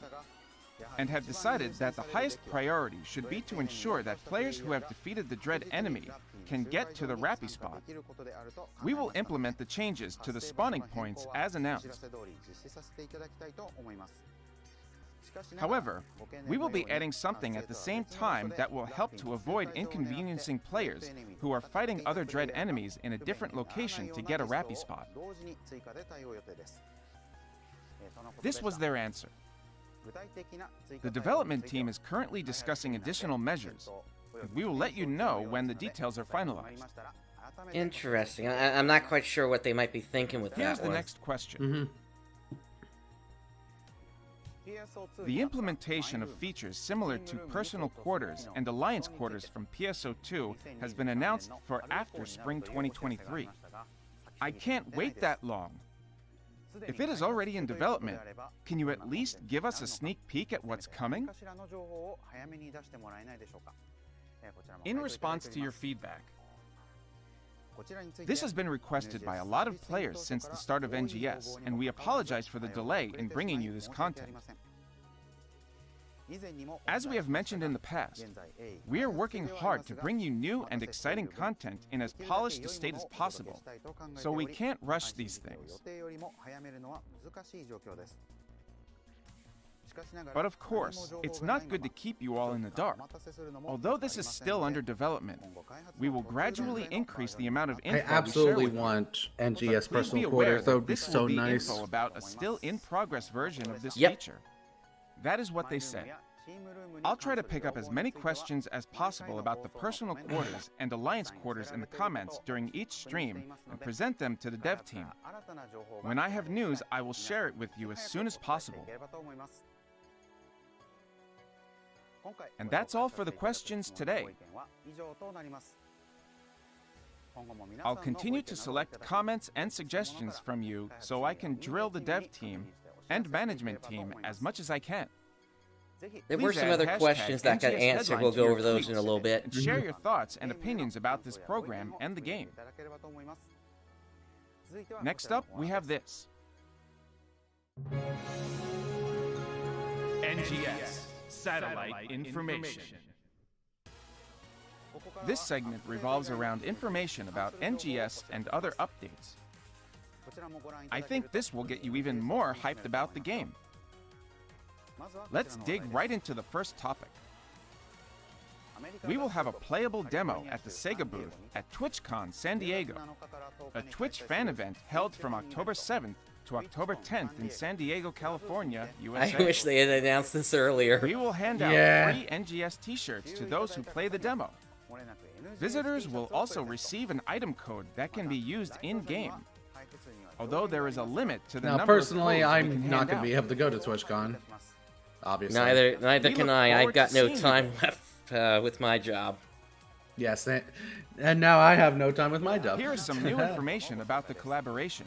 and have decided that the highest priority should be to ensure that players who have defeated the dread enemy can get to the Rappy spot. We will implement the changes to the spawning points as announced. However, we will be adding something at the same time that will help to avoid inconveniencing players who are fighting other dread enemies in a different location to get a Rappy spot. This was their answer. The development team is currently discussing additional measures, We will let you know when the details are finalized. Interesting. I'm not quite sure what they might be thinking with Here's that the one. next question. The implementation of features similar to personal quarters and alliance quarters from PSO2 has been announced for after spring 2023. I can't wait that long. If it is already in development, can you at least give us a sneak peek at what's coming? In response to your feedback, this has been requested by a lot of players since the start of NGS, and we apologize for the delay in bringing you this content. As we have mentioned in the past, we are working hard to bring you new and exciting content in as polished a state as possible, so we can't rush these things. But of course, it's not good to keep you all in the dark. Although this is still under development, we will gradually increase the amount of info I absolutely we share with want you. NGS But please be personal aware quarters. That would be this so will be nice. info about a still in progress version of this Yep. feature. That is what they said. I'll try to pick up as many questions as possible about the personal quarters and alliance quarters in the comments during each stream and present them to the dev team. When I have news, I will share it with you as soon as possible. And that's all for the questions today. I'll continue to select comments and suggestions from you so I can drill the dev team and management team as much as I can. There were Please some add other hashtag questions that got NGS answered. Headline We'll to go your over those in a tweets little bit. and share your thoughts and opinions about this program and the game. Next up, we have this. NGS Satellite Information. This segment revolves around information about NGS and other updates. I think this will get you even more hyped about the game. Let's dig right into the first topic. We will have a playable demo at the Sega booth at TwitchCon San Diego, a Twitch fan event held from October 7th to October 10th in San Diego, California, USA. I wish they had announced this earlier. We will hand out free NGS t-shirts to those who play the demo. Visitors will also receive an item code that can be used in-game. Although there is a limit to the Now, number personally, of codes we I'm can not hand going to be out. able to go to TwitchCon. Obviously. Neither We can look I. I've forward got to no seeing you time there. left with my job. Yes, and now I have no time with my job. Here is some new information about the collaborations.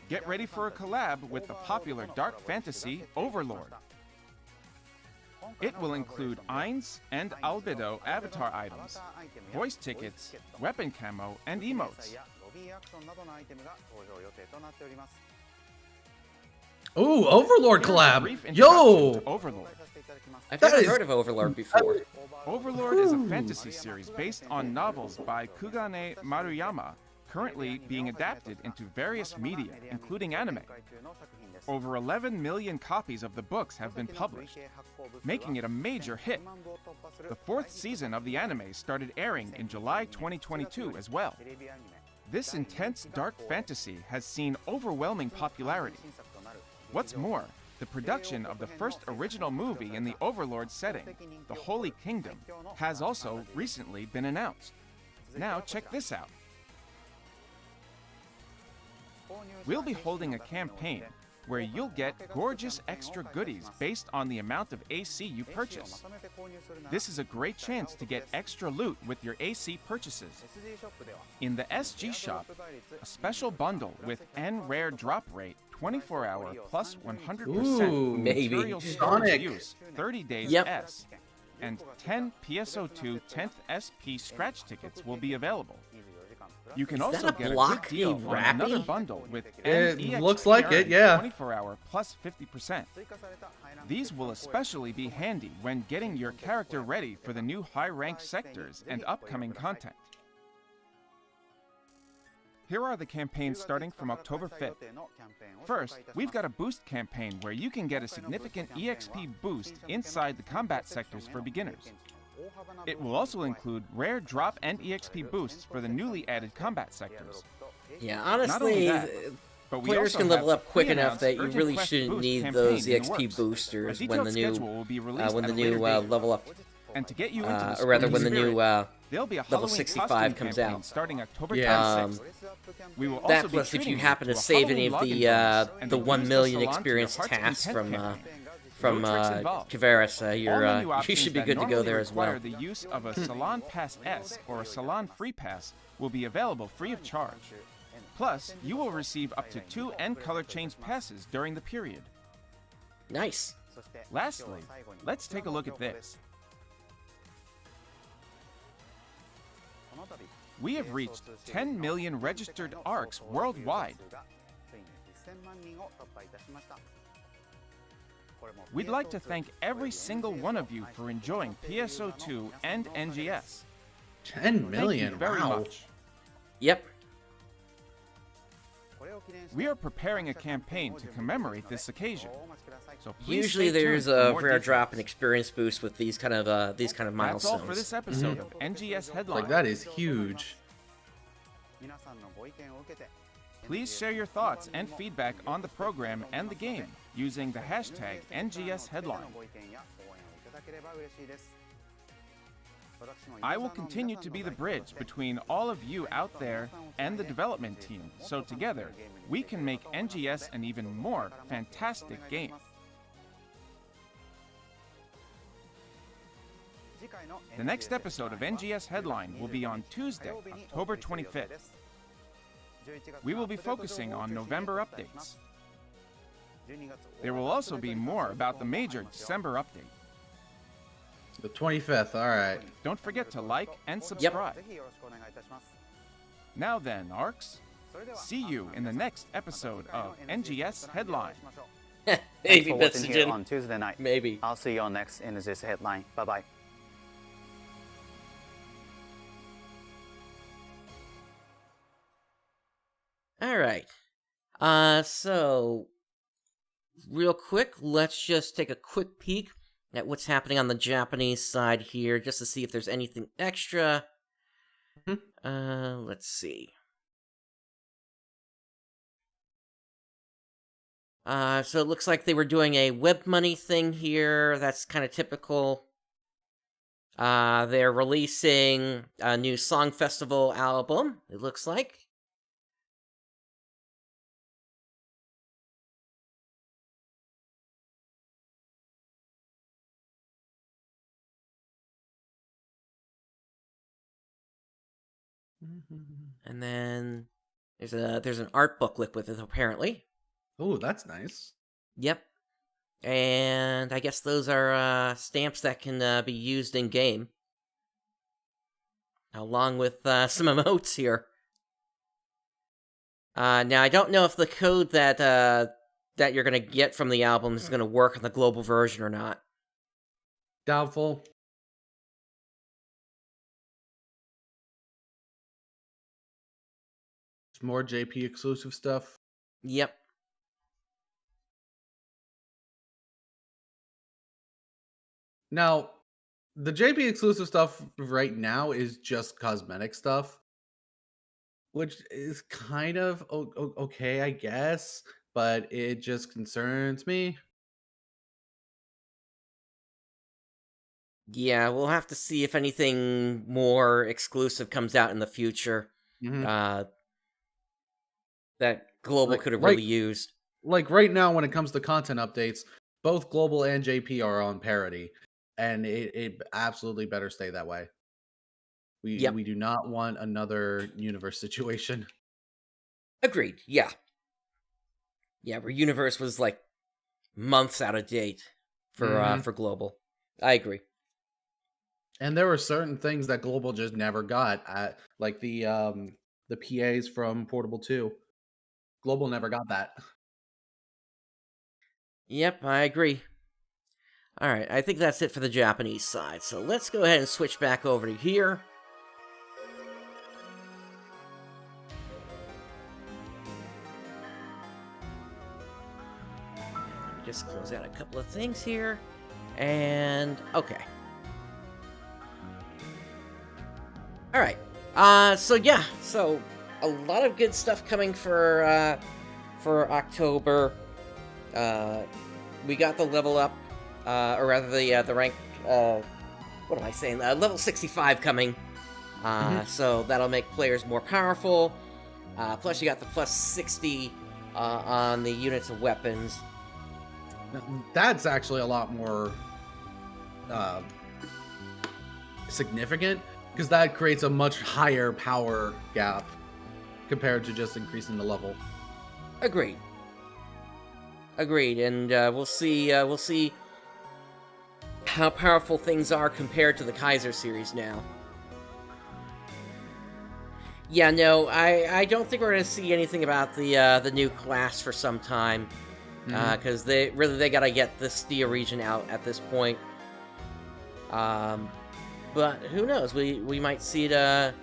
Get ready for a collab with the popular dark fantasy Overlord. It will include Ainz and Albedo avatar items, voice tickets, weapon camo, and emotes. Ooh, Overlord Here's a collab. brief introduction Yo! to Overlord. I've That never is- heard of Overlord before. Overlord is a fantasy series based on novels by Kugane Maruyama, currently being adapted into various media, including anime. Over 11 million copies of the books have been published, making it a major hit. The 4th season of the anime started airing in July 2022 as well. This intense dark fantasy has seen overwhelming popularity. What's more, the production of the first original movie in the Overlord setting, The Holy Kingdom, has also recently been announced. Now check this out. We'll be holding a campaign where you'll get gorgeous extra goodies based on the amount of AC you purchase. This is a great chance to get extra loot with your AC purchases. In the SG shop, a special bundle with N rare drop rate 24-hour plus 100% Ooh, maybe. material storage Sonic. use 30 days Yep. S, and 10 PSO2 10th SP scratch tickets will be available. You can Is also that a get a block good deal named on another Rappy? bundle with It NEXP looks like it, earned yeah. 24-hour plus 50%. These will especially be handy when getting your character ready for the new high-ranked sectors and upcoming content. Here are the campaigns starting from October 5th. First, we've got a boost campaign where you can get a significant EXP boost inside the combat sectors for beginners. It will also include rare drop and EXP boosts for the newly added combat sectors. Yeah, Not only honestly, that, but we players also can level have up quick enough pre-announced that you urgent really quest shouldn't boost need campaign those in the EXP works. boosters A when detailed schedule will be released the at a new later date. level up And to get you into the or rather, spooky when the new spirit, there'll be a level Halloween 65 costume comes campaign out. starting October Yeah. 26th. We will That also be plus if treating you happen to to a save any Halloween of login bonus, and the use 1 million salon to your experience heart's tasks content from No tricks involved. Kavaris, All menu you options should be that good to go normally there as well. require the use of a Salon Pass S or a Salon Free Pass will be available free of charge. Plus, you will receive up to 2 N color change passes during the period. Nice. Lastly, let's take a look at this. We have reached 10 million registered ARKS worldwide. We'd like to thank every single one of you for enjoying PSO2 and NGS. 10 million. Thank you very Wow. much. Yep. We are preparing a campaign to commemorate this occasion. So please Usually stay there's tuned for a more rare details. drop and experience boost with these kind of That's milestones. all for this episode of NGS Headline. Like, that is huge. Please share your thoughts and feedback on the program and the game using the hashtag NGS Headline. I will continue to be the bridge between all of you out there and the development team, so together we can make NGS an even more fantastic game. The next episode of NGS Headline will be on Tuesday, October 25th. We will be focusing on November updates. There will also be more about the major December update. The 25th, alright. Don't forget to like and subscribe. Now then, ARKS, see you in the next episode of NGS Headline. Thanks Maybe for watching here Bitsogen. on Tuesday night. Maybe. I'll see you on next NGS Headline. Bye-bye. All right. So real quick, let's just take a quick peek at what's happening on the Japanese side here, just to see if there's anything extra. Let's see. So it looks like they were doing a web money thing here. That's kind of typical. They're releasing a new Song Festival album, it looks like. And then there's an art booklet with it, apparently. Oh, that's nice. Yep. And I guess those are stamps that can be used in game, along with some emotes here. Now I don't know if the code that you're gonna get from the album is gonna work on the global version or not. Doubtful. More JP exclusive stuff. Yep. Now, the JP exclusive stuff right now is just cosmetic stuff, which is kind of okay, I guess, but it just concerns me. Yeah, we'll have to see if anything more exclusive comes out in the future. Mhm. That global Like- could have like- really used. Like right now, when it comes to content updates, both global and JP are on parity, and it absolutely better stay that way. Yep. We do not want another universe situation. Agreed. Yeah. Yeah, where Universe was like months out of date for global. I agree. And there were certain things that global just never got, at like the PAs from Portable 2. Global never got that. Yep, I agree. Alright, I think that's it for the Japanese side, so let's go ahead and switch back over to here. Let me just close out a couple of things here. And, okay. Alright, so a lot of good stuff coming for October. We got the level up, or rather the rank what am I saying? Level 65 coming. So that'll make players more powerful. Plus you got the plus 60 on the units of weapons. That's actually a lot more significant, because that creates a much higher power gap compared to just increasing the level. Agreed. And we'll see how powerful things are compared to the Kaiser series now. Yeah, no, I don't think we're going to see anything about the new class for some time, because they got to get the Stia region out at this point. But who knows? We might see it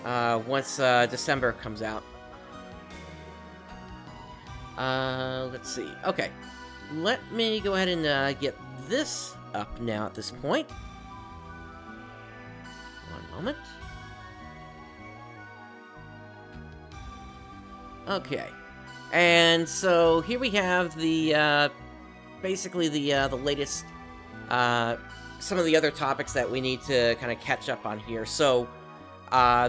once December comes out. Let's see. Okay, let me go ahead and get this up now at this point. One moment. Okay, and so here we have the basically the latest some of the other topics that we need to kind of catch up on here. So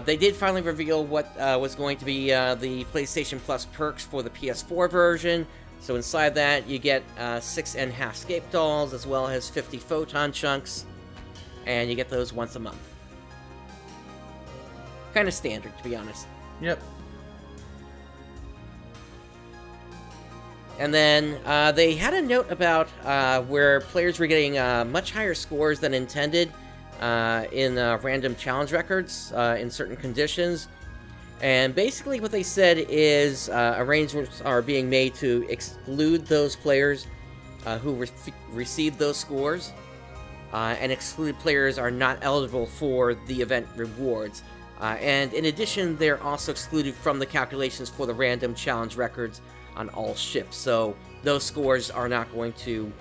they did finally reveal what was going to be the PlayStation Plus perks for the PS4 version. So inside that you get 6 NHalf Scape dolls, as well as 50 photon chunks, and you get those once a month. Kind of standard, to be honest. Yep. And then they had a note about where players were getting much higher scores than intended in random challenge records in certain conditions. And basically what they said is arrangements are being made to exclude those players who received those scores, and excluded players are not eligible for the event rewards. And in addition, they're also excluded from the calculations for the random challenge records on all ships. So those scores are not going to...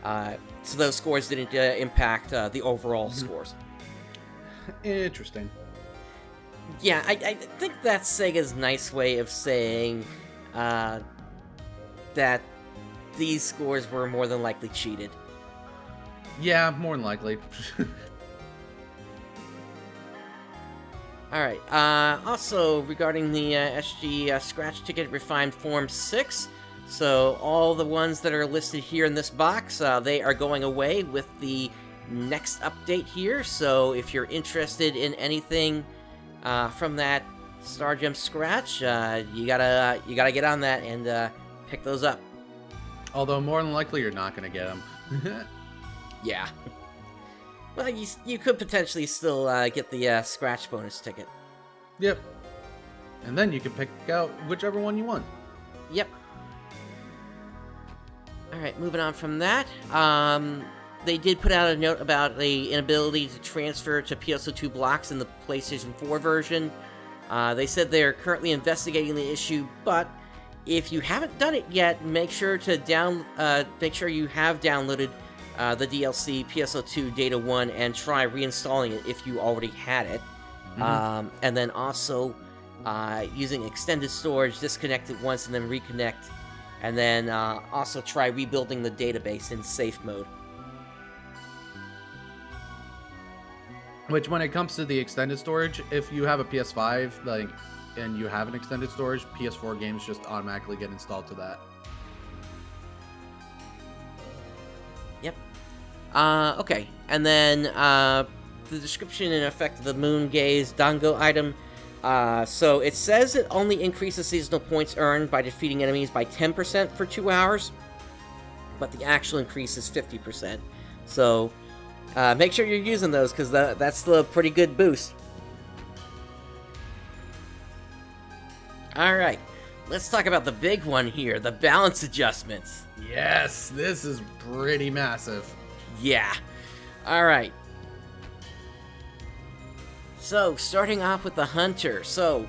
so those scores didn't impact the overall scores. Interesting. Yeah, I think that's Sega's nice way of saying that these scores were more than likely cheated. Yeah, more than likely. Alright, also regarding the SG Scratch Ticket Refined Form 6, so all the ones that are listed here in this box, they are going away with the next update here. So if you're interested in anything from that Star Gem Scratch, you gotta get on that and pick those up. Although more than likely you're not gonna get them. Yeah. Well, you could potentially still get the Scratch bonus ticket. Yep. And then you can pick out whichever one you want. Yep. Alright, moving on from that. They did put out a note about the inability to transfer to PSO2 blocks in the PlayStation 4 version. They said they're currently investigating the issue, but if you haven't done it yet, make sure to make sure you have downloaded the DLC PSO2 Data 1 and try reinstalling it if you already had it. And then also using extended storage, disconnect it once and then reconnect. And then also try rebuilding the database in safe mode. Which, when it comes to the extended storage, if you have a PS5 and you have an extended storage, PS4 games just automatically get installed to that. Yep. Okay, and then the description and effect of the Moon Gaze Dango item. So it says it only increases seasonal points earned by defeating enemies by 10% for 2 hours, but the actual increase is 50%. So make sure you're using those, because that's still a pretty good boost. Alright, let's talk about the big one here, the balance adjustments. Yes, this is pretty massive. Yeah. Alright. So, starting off with the Hunter. So,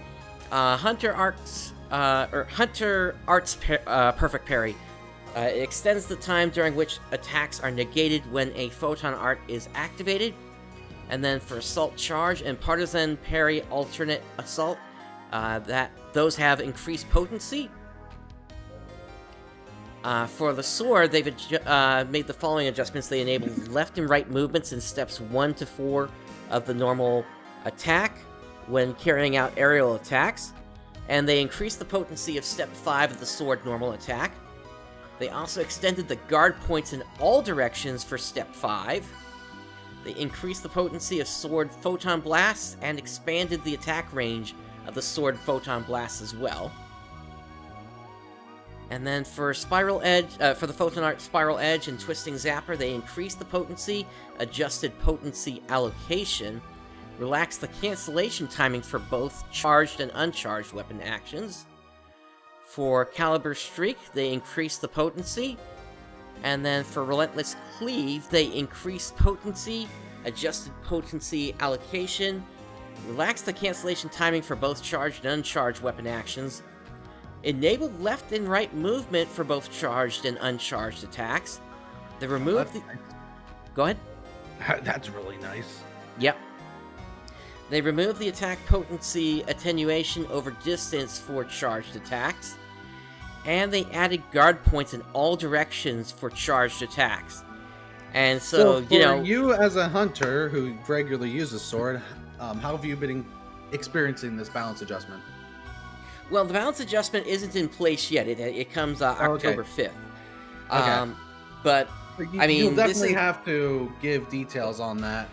Hunter Arts Perfect Parry. It extends the time during which attacks are negated when a Photon Art is activated. And then for Assault Charge and Partisan Parry Alternate Assault, those have increased potency. For the sword, they've made the following adjustments. They enable left and right movements in steps 1 to 4 of the normal attack when carrying out aerial attacks, and they increase the potency of step 5 of the sword normal attack. They also extended the guard points in all directions for step 5. They increased the potency of sword photon blasts and expanded the attack range of the sword photon blasts as well. And then for Spiral Edge, for the Photon Art Spiral Edge and Twisting Zapper, they increased the potency, adjusted potency allocation, relaxed the cancellation timing for both charged and uncharged weapon actions. For Caliber Streak, they increased the potency. And then for Relentless Cleave, they increased potency, adjusted potency allocation, relaxed the cancellation timing for both charged and uncharged weapon actions, enabled left and right movement for both charged and uncharged attacks. They removed the... Nice. Go ahead. That's really nice. Yep. They removed the attack potency attenuation over distance for charged attacks. And they added guard points in all directions for charged attacks. And so for you know... you as a hunter who regularly uses sword, how have you been experiencing this balance adjustment? Well, the balance adjustment isn't in place yet. It comes October 5th. Okay. But, I mean... You'll definitely have to give details on that.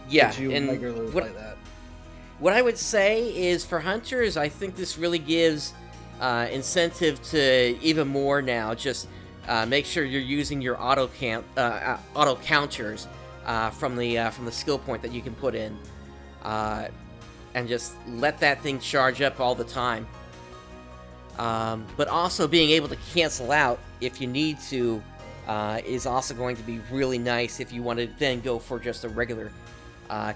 Yeah, Since you and regularly play that. what I would say is for hunters, I think this really gives incentive to even more now. Just make sure you're using your auto counters from the skill point that you can put in. And just let that thing charge up all the time. But also being able to cancel out if you need to is also going to be really nice if you want to then go for just a regular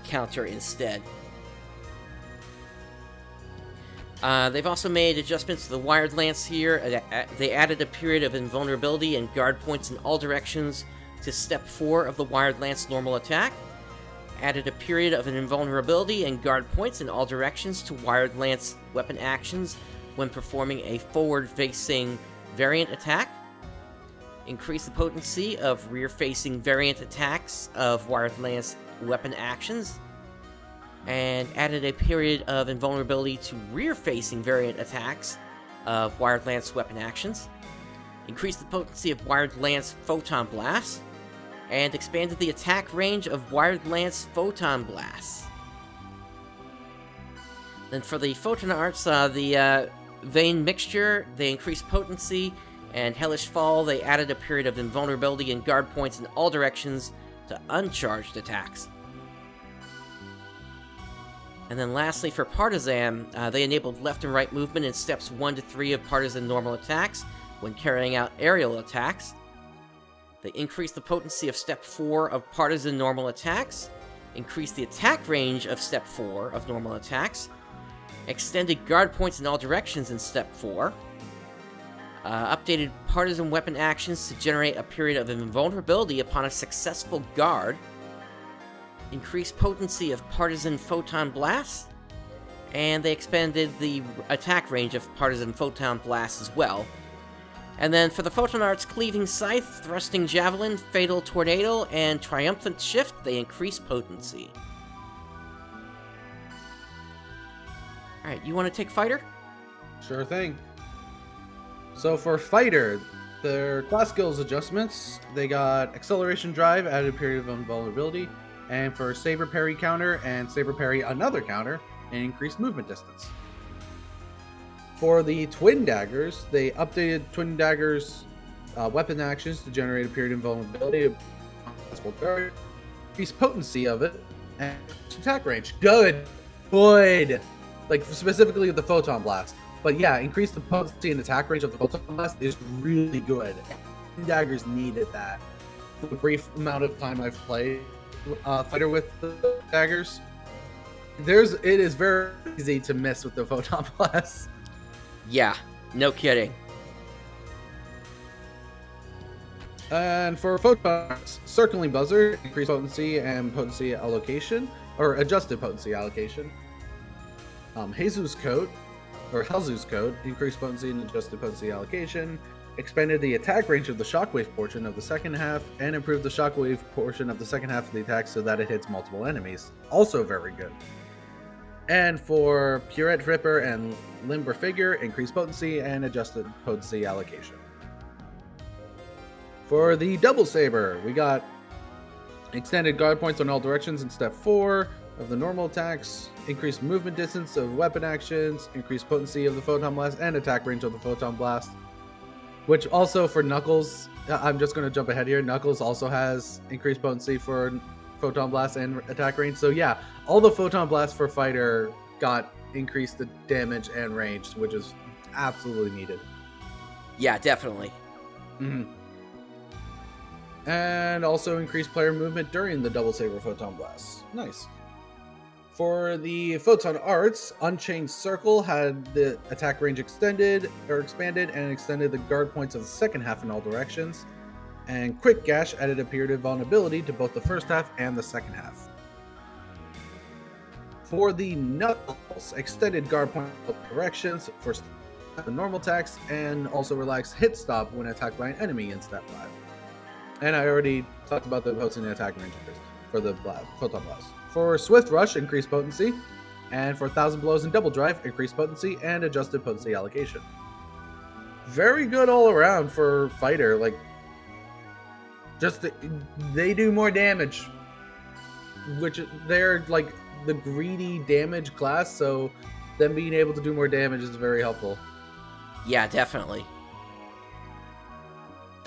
counter instead. They've also made adjustments to the Wired Lance here. They added a period of invulnerability and guard points in all directions to step 4 of the Wired Lance normal attack. Added a period of an invulnerability and guard points in all directions to Wired Lance weapon actions when performing a forward-facing variant attack. Increased the potency of rear-facing variant attacks of Wired Lance weapon actions. And added a period of invulnerability to rear-facing variant attacks of Wired Lance weapon actions. Increased the potency of Wired Lance photon blasts. And expanded the attack range of Wired Lance Photon Blasts. Then for the Photon Arts, the Vein Mixture, they increased potency, and Hellish Fall, they added a period of invulnerability and guard points in all directions to uncharged attacks. And then lastly, for Partisan, they enabled left and right movement in steps 1 to 3 of Partisan normal attacks when carrying out aerial attacks. They increased the potency of Step 4 of Partisan normal attacks, increased the attack range of Step 4 of normal attacks, extended guard points in all directions in Step 4, updated Partisan weapon actions to generate a period of invulnerability upon a successful guard, increased potency of Partisan Photon Blasts, and they expanded the attack range of Partisan Photon Blasts as well. And then for the Photon Arts Cleaving Scythe, Thrusting Javelin, Fatal Tornado, and Triumphant Shift, they increase potency. Alright, you want to take Fighter? Sure thing. So for Fighter, their class skills adjustments, they got Acceleration Drive, added a period of invulnerability, and for Saber Parry counter and Saber Parry another counter, and increased movement distance. For the Twin Daggers, they updated Twin Daggers weapon actions to generate a period of invulnerability, increased potency of it, and attack range. Good. Like specifically the Photon Blast. But yeah, increase the potency and attack range of the Photon Blast is really good. Twin Daggers needed that. For the brief amount of time I've played Fighter with the daggers, it is very easy to miss with the Photon Blast. Yeah, no kidding. And for Photons, Circling Buzzer, increased potency and potency allocation, or adjusted potency allocation. Jesus Coat, or Hellzeus code, increased potency and adjusted potency allocation, expanded the attack range of the shockwave portion of the second half, and improved the shockwave portion of the second half of the attack so that it hits multiple enemies. Also very good. And for Purette Ripper and Limber Figure, increased potency and adjusted potency allocation. For the Double Saber, we got extended guard points on all directions in step 4 of the normal attacks, increased movement distance of weapon actions, increased potency of the Photon Blast, and attack range of the Photon Blast. Which also for Knuckles, I'm just going to jump ahead here, Knuckles also has increased potency for Photon Blast and attack range. So yeah, all the Photon Blasts for Fighter got increased the damage and range, which is absolutely needed. Yeah, definitely. Mm-hmm. And also increased player movement during the Double Saber Photon Blast. Nice. For the Photon Arts, Unchained Circle had the attack range expanded and extended the guard points of the second half in all directions. And Quick Gash added a period of vulnerability to both the first half and the second half. For the Knuckles, extended guard point in all directions for the normal attacks, and also relaxed hit stop when attacked by an enemy in step 5. And I already talked about the potency and attack range for the Photon Blast. For Swift Rush, increased potency. And for 1,000 Blows and Double Drive, increased potency and adjusted potency allocation. Very good all around for Fighter. Like, they do more damage. Which, they're like the greedy damage class, so them being able to do more damage is very helpful. Yeah, definitely.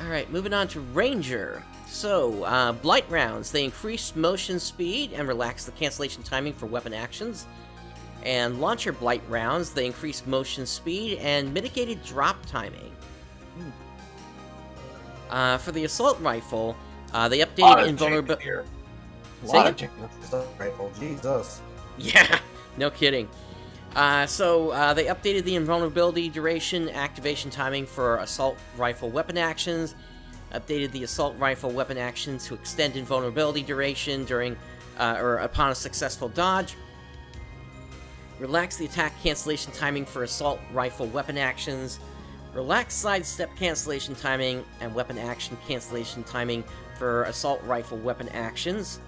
Alright, moving on to Ranger. So, Blight Rounds. They increase motion speed and relax the cancellation timing for weapon actions. And Launcher Blight Rounds. They increase motion speed and mitigated drop timing. For the Assault Rifle, they updated invulnerability. Rifle, Jesus. Yeah, no kidding. So they updated the invulnerability duration, activation timing for assault rifle weapon actions, updated the assault rifle weapon actions to extend invulnerability duration during or upon a successful dodge, relax the attack cancellation timing for assault rifle weapon actions, relax sidestep cancellation timing and weapon action cancellation timing for assault rifle weapon actions.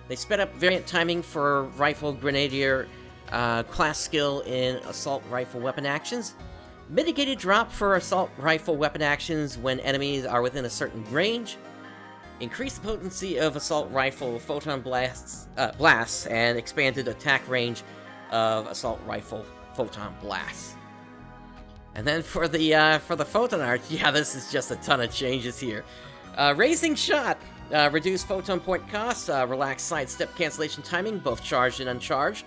They sped up variant timing for rifle grenadier class skill in assault rifle weapon actions. Mitigated drop for assault rifle weapon actions when enemies are within a certain range. Increased the potency of assault rifle photon blasts and expanded attack range of assault rifle photon blasts. And then for the Photon Arts, yeah, this is just a ton of changes here. Raising Shot, reduce photon point costs, relax sidestep cancellation timing, both charged and uncharged.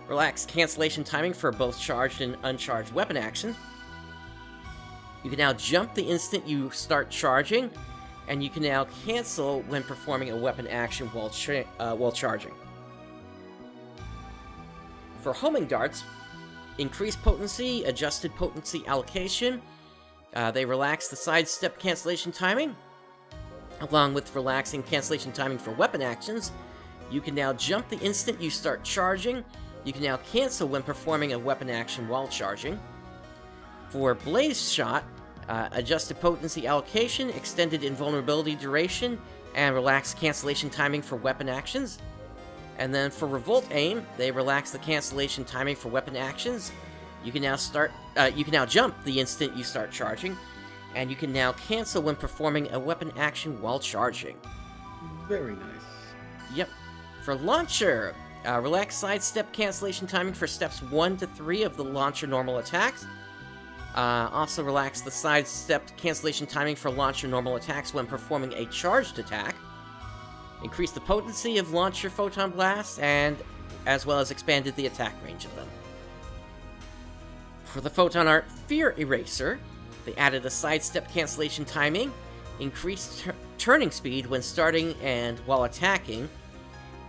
Relax cancellation timing for both charged and uncharged weapon action. You can now jump the instant you start charging, and you can now cancel when performing a weapon action while charging. For homing darts, increased potency, adjusted potency allocation. They relax the sidestep cancellation timing, along with relaxing cancellation timing for weapon actions. You can now jump the instant you start charging. You can now cancel when performing a weapon action while charging. For Blaze Shot, adjusted potency allocation, extended invulnerability duration, and relaxed cancellation timing for weapon actions. And then for Revolt Aim, they relax the cancellation timing for weapon actions. You can now jump the instant you start charging, and you can now cancel when performing a weapon action while charging. Very nice. Yep. For Launcher, relax sidestep cancellation timing for steps 1 to 3 of the Launcher normal attacks. Also relax the sidestep cancellation timing for Launcher normal attacks when performing a charged attack. Increase the potency of Launcher Photon Blasts, and as well as expanded the attack range of them. For the Photon Art Fear Eraser, they added a sidestep cancellation timing, increased turning speed when starting and while attacking,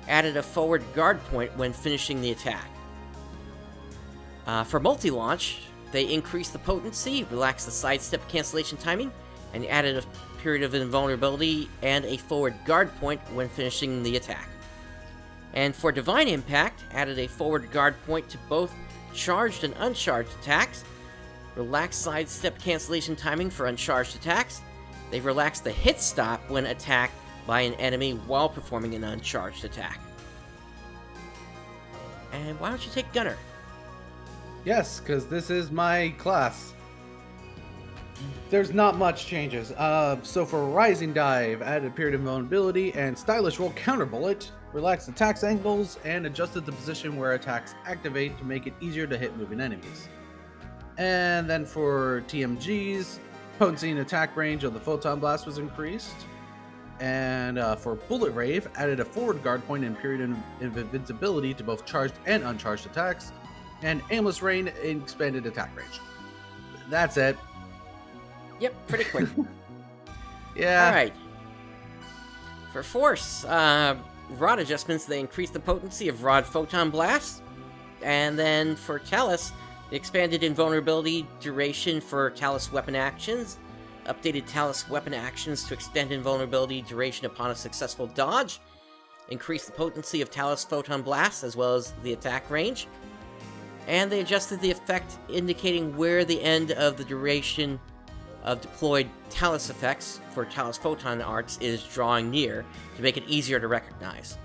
added a forward guard point when finishing the attack. For multi-launch, they increased the potency, relaxed the sidestep cancellation timing, and added a period of invulnerability and a forward guard point when finishing the attack. And for Divine Impact, added a forward guard point to both charged and uncharged attacks. Relaxed sidestep cancellation timing for uncharged attacks. They've relaxed the hit stop when attacked by an enemy while performing an uncharged attack. And why don't you take Gunner? Yes, because this is my class. There's not much changes. So for Rising Dive, added period of invulnerability and Stylish Roll Counter Bullet, relaxed attacks angles, and adjusted the position where attacks activate to make it easier to hit moving enemies. And then for TMGs, potency and attack range of the Photon Blast was increased. And for Bullet Rave, added a forward guard point and period of invincibility to both charged and uncharged attacks. And Aimless Rain expanded attack range. That's it. Yep, pretty quick. Yeah. Alright. For Force, Rod adjustments, they increased the potency of Rod Photon Blast. And then for Talus, they expanded invulnerability duration for Talus weapon actions. Updated Talus weapon actions to extend invulnerability duration upon a successful dodge. Increased the potency of Talus Photon Blast as well as the attack range. And they adjusted the effect indicating where the end of the duration of deployed Talus effects for Talus Photon Arts is drawing near to make it easier to recognize.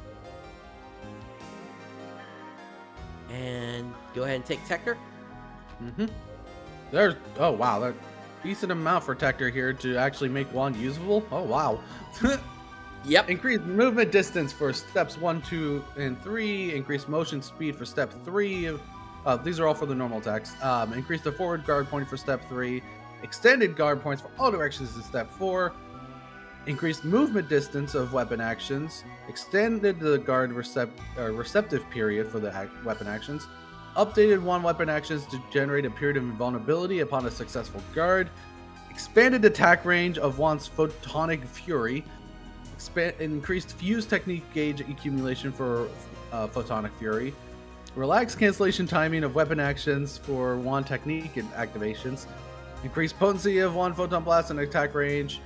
And go ahead and take Tector. There's, oh wow, there's decent amount for Tector here to actually make wand usable. Oh wow. Yep. Increased movement distance for steps 1, 2, and 3. Increased motion speed for step 3. These are all for the normal attacks. Increased the forward guard point for step 3. Extended guard points for all directions in step 4. Increased movement distance of weapon actions. Extended the guard receptive period for the weapon actions. Updated wand weapon actions to generate a period of invulnerability upon a successful guard. Expanded attack range of wand's Photonic Fury. Increased fuse technique gauge accumulation for Photonic Fury. Relaxed cancellation timing of weapon actions for wand technique and activations. Increased potency of wand Photon Blast and attack range.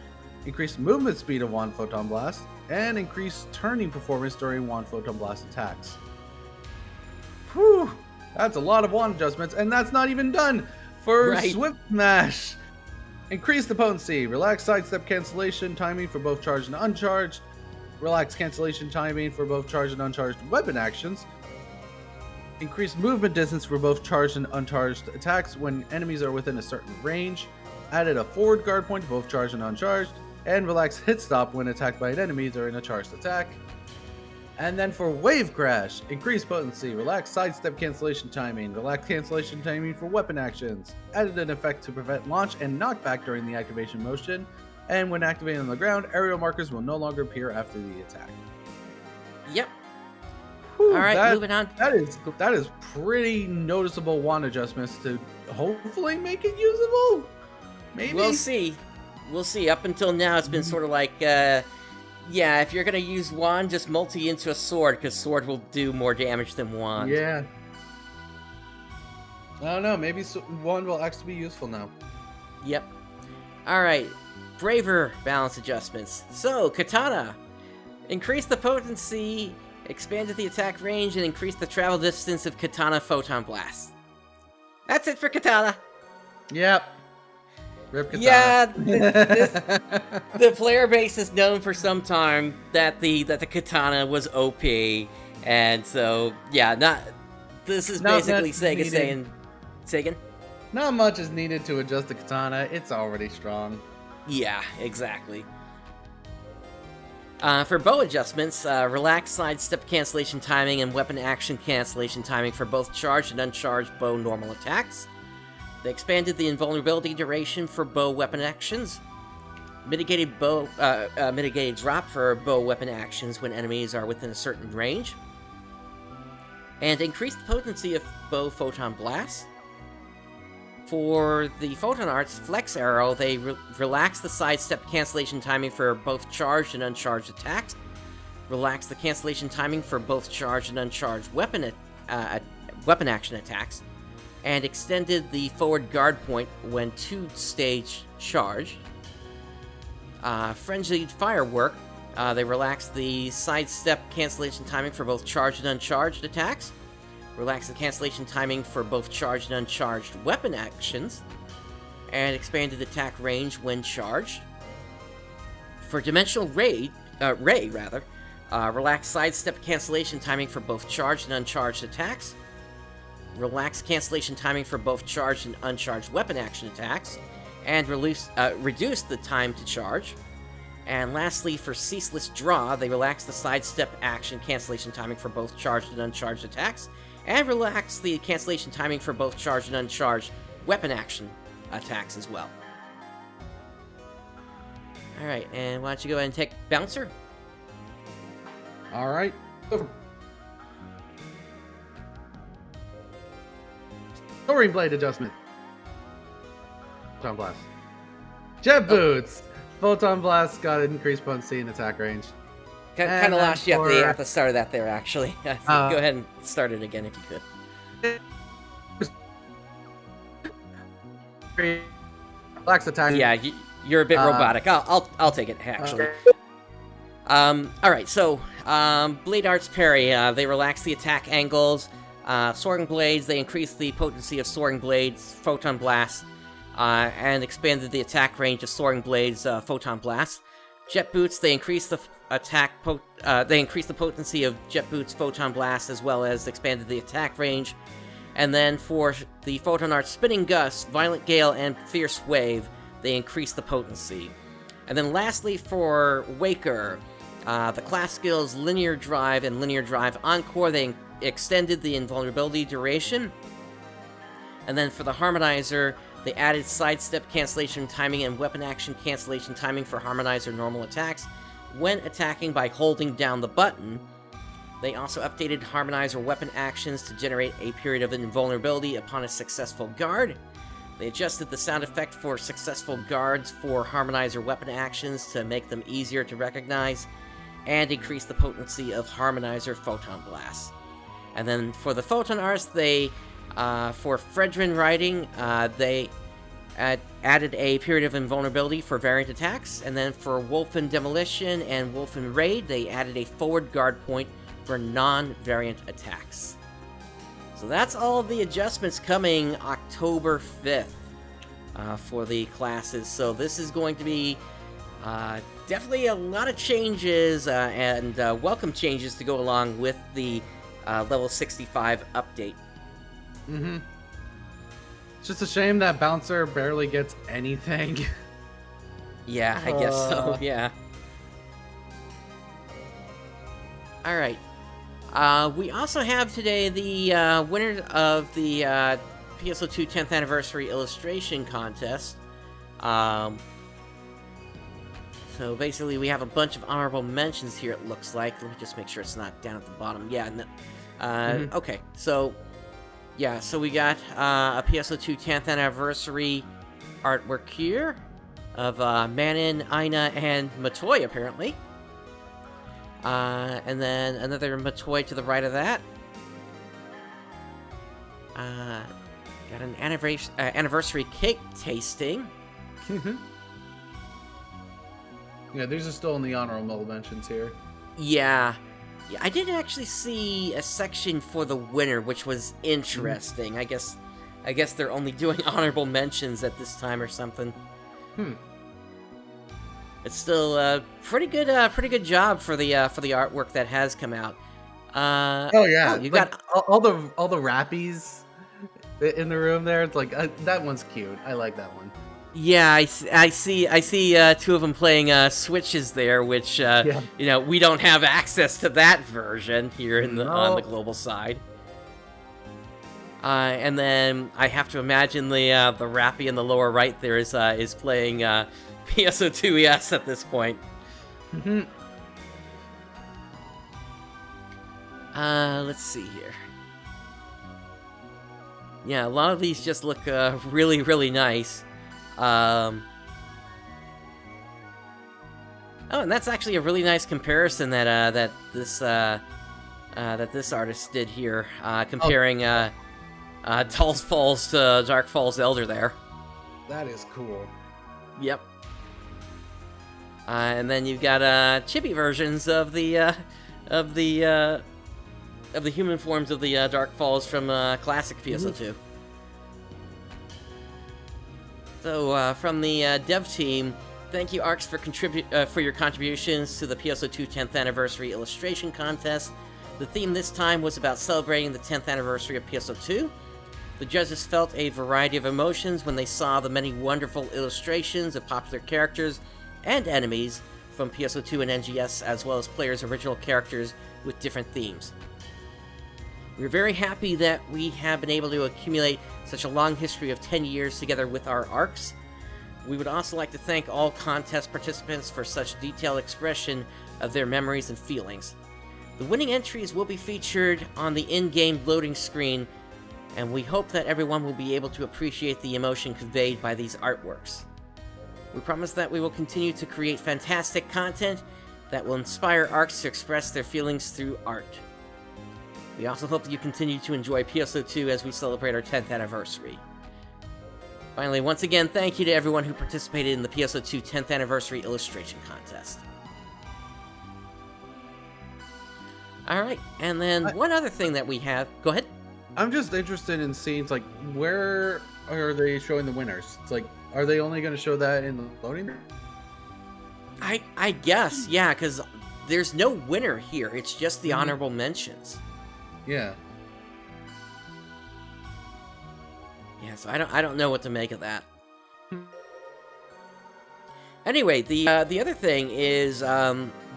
Increased movement speed of wand Photon Blast. And increased turning performance during wand Photon Blast attacks. Whew! That's a lot of wand adjustments, and that's not even done! For Swift Smash! Increase the potency. Relax sidestep cancellation timing for both charged and uncharged. Relax cancellation timing for both charged and uncharged weapon actions. Increase movement distance for both charged and uncharged attacks when enemies are within a certain range. Added a forward guard point to both charged and uncharged. And relax hit stop when attacked by an enemy during a charged attack. And then for Wave Crash, increase potency, relax sidestep cancellation timing, relax cancellation timing for weapon actions, added an effect to prevent launch and knockback during the activation motion, and when activated on the ground, aerial markers will no longer appear after the attack. Yep. Whew, Alright, moving on. That is pretty noticeable wand adjustments to hopefully make it usable? Maybe? We'll see. We'll see. Up until now, it's been sort of like, yeah, if you're going to use wand, just multi into a sword, because sword will do more damage than wand. Yeah. I don't know, maybe wand will actually be useful now. Yep. Alright, braver balance adjustments. So, Katana. Increase the potency, expanded the attack range, and increased the travel distance of Katana Photon Blast. That's it for Katana. Yep. Rip Katana. Yeah, the player base has known for some time that the Katana was OP, and so yeah, this is basically Sega saying, Sega? Not much is needed to adjust the Katana. It's already strong. Yeah, exactly. For bow adjustments, relax sidestep cancellation timing and weapon action cancellation timing for both charged and uncharged bow normal attacks. They expanded the invulnerability duration for bow weapon actions. Mitigated drop for bow weapon actions when enemies are within a certain range. And increased the potency of bow Photon Blast. For the Photon Arts Flex Arrow, they relax the sidestep cancellation timing for both charged and uncharged attacks. Relax the cancellation timing for both charged and uncharged weapon action attacks. And extended the forward guard point when 2-stage charged. Frenzied Firework, they relaxed the sidestep cancellation timing for both charged and uncharged attacks. relax the cancellation timing for both charged and uncharged weapon actions, and expanded attack range when charged. For Dimensional Ray, relax sidestep cancellation timing for both charged and uncharged attacks. Relax cancellation timing for both charged and uncharged weapon action attacks, and reduce the time to charge. And lastly, for Ceaseless Draw, they relax the sidestep action cancellation timing for both charged and uncharged attacks, and relax the cancellation timing for both charged and uncharged weapon action attacks as well. Alright, and why don't you go ahead and take Bouncer? Alright. Soaring Blade adjustment. Photon Blast. Jet Boots! Photon Blast got increased potency and attack range. Kind of lost you at the start of that there, actually. Go ahead and start it again if you could. Relax attack. Yeah, you're a bit robotic. I'll take it, actually. Okay. Alright, so, Blade Arts Parry, they relax the attack angles. Soaring Blades, they increase the potency of Soaring Blades, Photon Blast, and expanded the attack range of Soaring Blades, Photon Blast. Jet Boots, they increase the potency of Jet Boots, Photon Blast, as well as expanded the attack range. And then for the Photon Arts Spinning Gust, Violent Gale, and Fierce Wave, they increase the potency. And then lastly for Waker, the class skills Linear Drive and Linear Drive Encore, they extended the invulnerability duration. And then for the Harmonizer, they added sidestep cancellation timing and weapon action cancellation timing for Harmonizer normal attacks when attacking by holding down the button. They also updated Harmonizer weapon actions to generate a period of invulnerability upon a successful guard. They adjusted the sound effect for successful guards for Harmonizer weapon actions to make them easier to recognize, and increased the potency of Harmonizer Photon Blast. And then for the Photon Arts, they, for Fredrin Riding, they added a period of invulnerability for variant attacks, and then for Wolfen Demolition and Wolfen Raid, they added a forward guard point for non-variant attacks. So that's all of the adjustments coming October 5th for the classes. So this is going to be definitely a lot of changes and welcome changes to go along with the level 65 update. Mm-hmm. It's just a shame that Bouncer barely gets anything. Yeah, I guess so, yeah. Alright. We also have today the winner of the PSO2 10th Anniversary Illustration Contest. So basically we have a bunch of honorable mentions here, it looks like. Let me just make sure it's not down at the bottom. Yeah, no, okay, so... Yeah, so we got a PSO2 10th Anniversary artwork here of Manin, Aina, and Matoy, apparently. And then another Matoy to the right of that. Got an anniversary cake tasting. Yeah, these are still in the honorable mentions here. Yeah, I didn't actually see a section for the winner, which was interesting. I guess they're only doing honorable mentions at this time or something. It's still a pretty good job for the artwork that has come out. Oh yeah, you like, got all the rappies in the room there. It's like that one's cute. I like that one. Yeah, I see two of them playing Switches there, which Yeah. you know, we don't have access to that version here in on the global side. And then I have to imagine the Rappy in the lower right there is playing PSO2NGS at this point. Let's see here. Yeah, a lot of these just look really, really nice. Oh, and that's actually a really nice comparison that this artist did here, comparing Tall's Falls to Dark Falls Elder there. That is cool. Yep. And then you've got chibi versions of the human forms of the Dark Falls from classic PSO2. So from the dev team, thank you ARKS for your contributions to the PSO2 10th anniversary illustration contest. The theme this time was about celebrating the 10th anniversary of PSO2. The judges felt a variety of emotions when they saw the many wonderful illustrations of popular characters and enemies from PSO2 and NGS, as well as players' original characters with different themes. We're very happy that we have been able to accumulate such a long history of 10 years together with our ARKS. We would also like to thank all contest participants for such detailed expression of their memories and feelings. The winning entries will be featured on the in-game loading screen, and we hope that everyone will be able to appreciate the emotion conveyed by these artworks. We promise that we will continue to create fantastic content that will inspire ARKS to express their feelings through art. We also hope that you continue to enjoy PSO2 as we celebrate our 10th anniversary. Finally, once again, thank you to everyone who participated in the PSO2 10th anniversary illustration contest. Alright, and then one other thing that we have... Go ahead. I'm just interested in seeing, like, where are they showing the winners? It's like, are they only going to show that in the loading? I guess, yeah, because there's no winner here. It's just the honorable mentions. Yeah. Yeah, so I don't know what to make of that. Anyway, the other thing is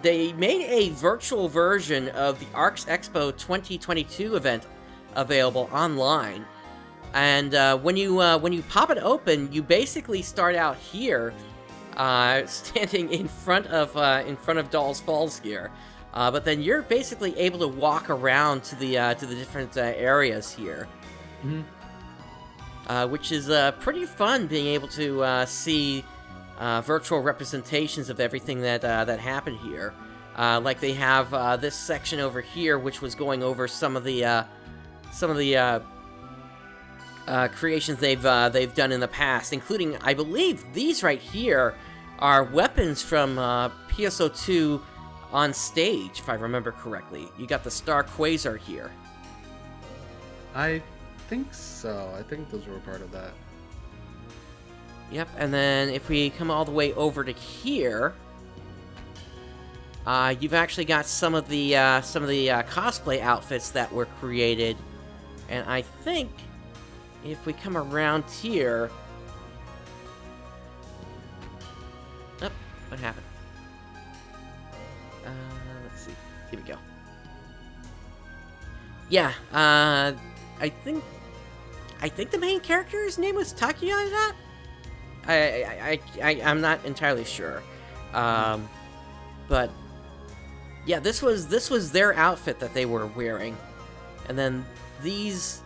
they made a virtual version of the ARKS Expo 2022 event available online, and when you pop it open, you basically start out here, standing in front of Dawns Falls here, but then you're basically able to walk around to the different areas here, which is pretty fun, being able to see virtual representations of everything that happened here. Like they have this section over here, which was going over some of the creations they've done in the past, including, I believe, these right here are weapons from PSO2 on stage, if I remember correctly. You got the Star Quasar here. I think so. I think those were a part of that. Yep, and then if we come all the way over to here, you've actually got some of the cosplay outfits that were created, and I think if we come around here, oh, what happened? Let's see. Here we go. Yeah, I think the main character's name was Takiya. I'm not entirely sure, but yeah, this was their outfit that they were wearing, and then these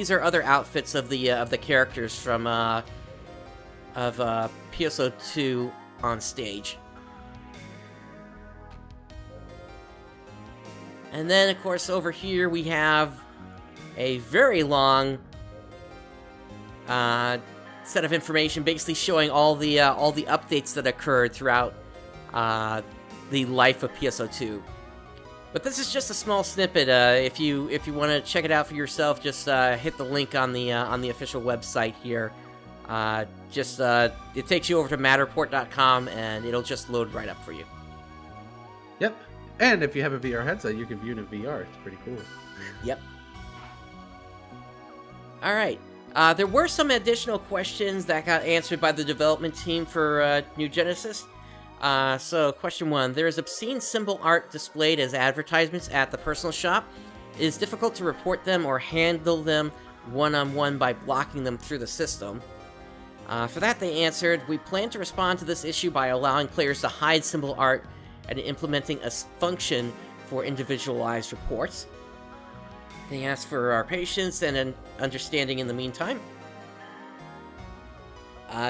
are other outfits of the characters from PSO2 on stage. And then, of course, over here we have a very long set of information, basically showing all the updates that occurred throughout the life of PSO2. But this is just a small snippet. If you want to check it out for yourself, just hit the link on the official website here. It takes you over to matterport.com, and it'll just load right up for you. Yep. And if you have a VR headset, you can view it in VR. It's pretty cool. Yep. All right. There were some additional questions that got answered by the development team for New Genesis. So, question 1. There is obscene symbol art displayed as advertisements at the personal shop. It is difficult to report them or handle them one-on-one by blocking them through the system. For that, they answered, we plan to respond to this issue by allowing players to hide symbol art and implementing a function for individualized reports. They asked for our patience and an understanding in the meantime.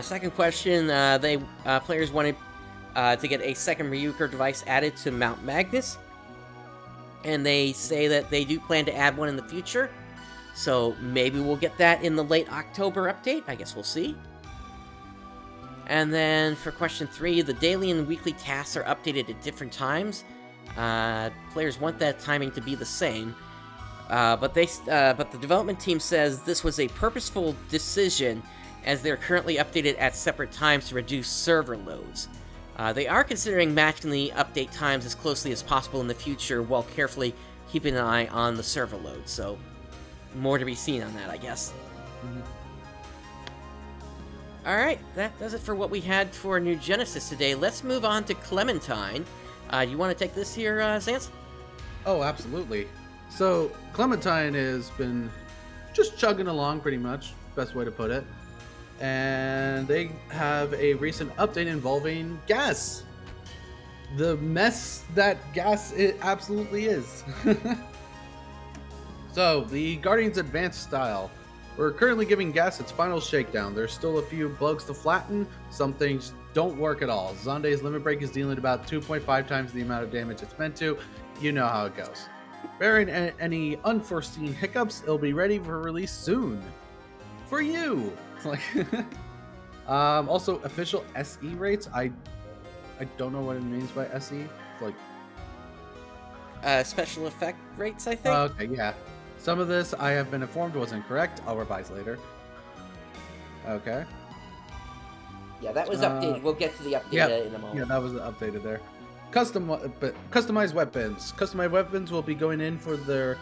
Second question, players wanted to get a second Ryuker device added to Mount Magnus, and they say that they do plan to add one in the future, so maybe we'll get that in the late October update. I guess we'll see. And then for question 3, the daily and weekly tasks are updated at different times. Players want that timing to be the same, but the development team says this was a purposeful decision, as they're currently updated at separate times to reduce server loads. They are considering matching the update times as closely as possible in the future, while carefully keeping an eye on the server load. So, more to be seen on that, I guess. Mhm. Alright, that does it for what we had for New Genesis today. Let's move on to Clementine. You want to take this here, Sans? Oh, absolutely. So, Clementine has been just chugging along, pretty much, best way to put it. And they have a recent update involving gas. The mess that gas it absolutely is. So, the Guardians Advanced style. We're currently giving gas its final shakedown. There's still a few bugs to flatten. Some things don't work at all. Zonde's Limit Break is dealing about 2.5 times the amount of damage it's meant to. You know how it goes. Barring any unforeseen hiccups, it'll be ready for release soon. For you! Like, also, official SE rates. I don't know what it means by SE. Like, Special effect rates, I think? okay, yeah. Some of this, I have been informed, was incorrect. I'll revise later. Okay. Yeah, that was updated. We'll get to the update in a moment. Yeah, that was updated there. Customized weapons. Customized weapons will be going in for their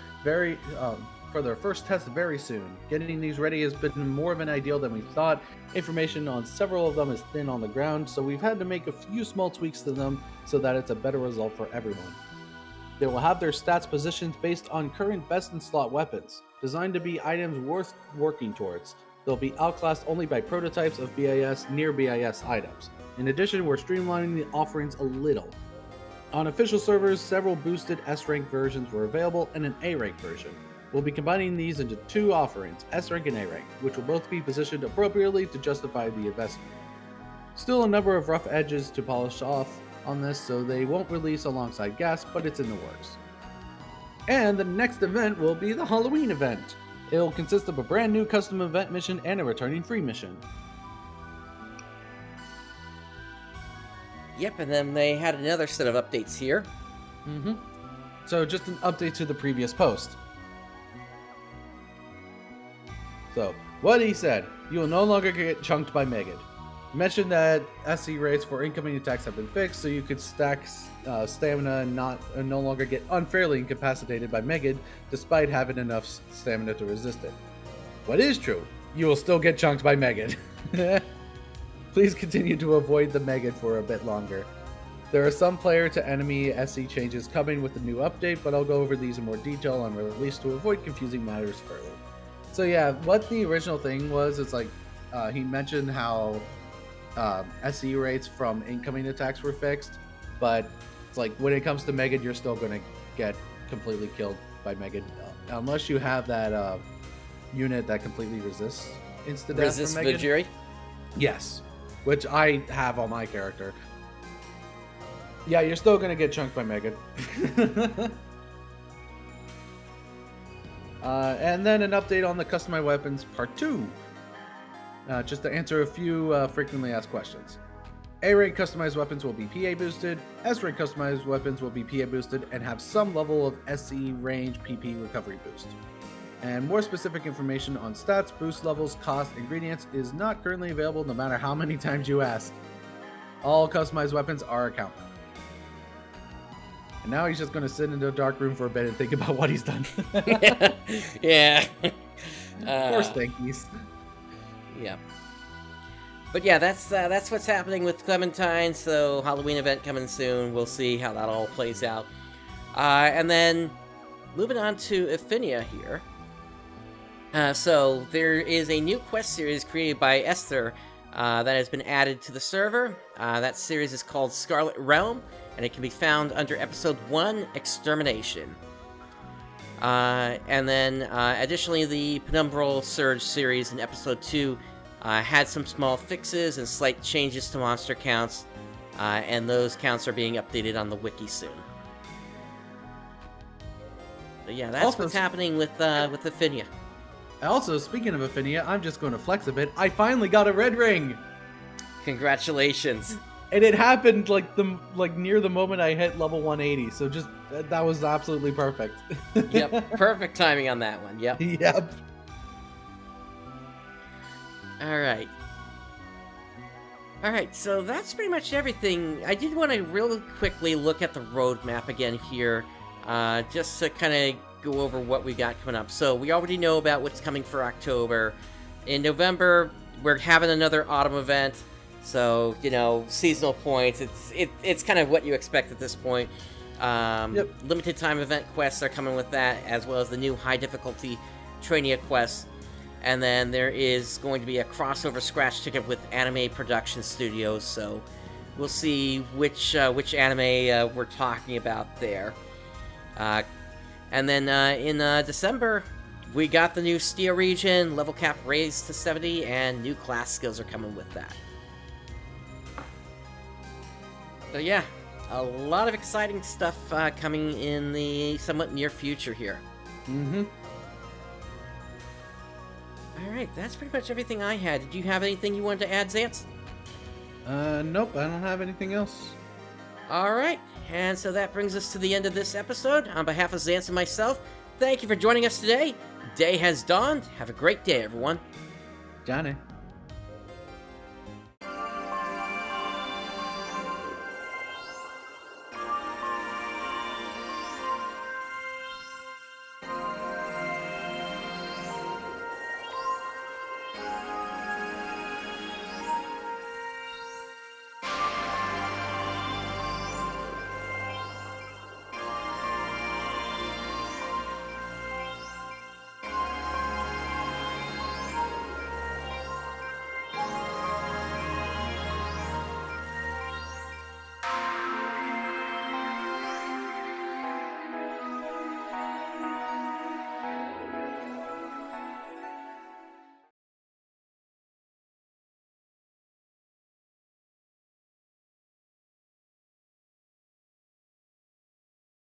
first test very soon. Getting these ready has been more of an ideal than we thought. Information on several of them is thin on the ground, so we've had to make a few small tweaks to them so that it's a better result for everyone. They will have their stats positioned based on current best-in-slot weapons, designed to be items worth working towards. They'll be outclassed only by prototypes of BIS near BIS items. In addition, we're streamlining the offerings a little. On official servers, several boosted S-rank versions were available and an A-rank version. We'll be combining these into two offerings, S-rank and A-rank, which will both be positioned appropriately to justify the investment. Still a number of rough edges to polish off on this, so they won't release alongside gas, but it's in the works. And the next event will be the Halloween event. It'll consist of a brand new custom event mission and a returning free mission. Yep, and then they had another set of updates here. So just an update to the previous post. So, what he said, you will no longer get chunked by Megan. Mentioned that SC rates for incoming attacks have been fixed, so you could stack stamina and no longer get unfairly incapacitated by Megan, despite having enough stamina to resist it. What is true, you will still get chunked by Megan. Please continue to avoid the Megan for a bit longer. There are some player-to-enemy SC changes coming with the new update, but I'll go over these in more detail on release to avoid confusing matters further. So yeah, what the original thing was, it's like, he mentioned how SE rates from incoming attacks were fixed, but it's like when it comes to Megan, you're still going to get completely killed by Megan unless you have that unit that completely resists insta-death from Megan. Vajiri? Yes, which I have on my character. Yeah, you're still going to get chunked by Megan. And then an update on the customized weapons part 2. Just to answer a few frequently asked questions. A-rank customized weapons will be PA boosted, S-rank customized weapons will be PA boosted, and have some level of SC range PP recovery boost. And more specific information on stats, boost levels, cost, ingredients is not currently available no matter how many times you ask. All customized weapons are accounted. And now he's just going to sit in the dark room for a bit and think about what he's done. Yeah. Poor Stinkies. Yeah. But yeah, that's what's happening with Clementine, so Halloween event coming soon. We'll see how that all plays out. And then, moving on to Ephinia here. So, there is a new quest series created by Esther that has been added to the server. That series is called Scarlet Realm, and it can be found under Episode 1, Extermination. And then, additionally, the Penumbral Surge series in Episode 2 had some small fixes and slight changes to monster counts, and those counts are being updated on the wiki soon. But yeah, that's Also, what's happening with Ephinia. Also, speaking of Ephinia, I'm just going to flex a bit. I finally got a red ring! Congratulations. And it happened near the moment I hit level 180. So just that was absolutely perfect. Yep, perfect timing on that one. Yep. Yep. All right. All right, so that's pretty much everything. I did want to really quickly look at the roadmap again here, just to kind of go over what we got coming up. So we already know about what's coming for October. In November, we're having another autumn event. So, you know, seasonal points, it's kind of what you expect at this point. Yep. Limited time event quests are coming with that, as well as the new high difficulty Trainia quests. And then there is going to be a crossover scratch ticket with Anime Production Studios, so we'll see which anime we're talking about there. And then in December, we got the new Steel region, level cap raised to 70, and new class skills are coming with that. So yeah, a lot of exciting stuff coming in the somewhat near future here. Mm-hmm. Alright, that's pretty much everything I had. Did you have anything you wanted to add, Zance? Nope, I don't have anything else. Alright, and so that brings us to the end of this episode. On behalf of Zance and myself, thank you for joining us today. Day has dawned. Have a great day, everyone. Johnny.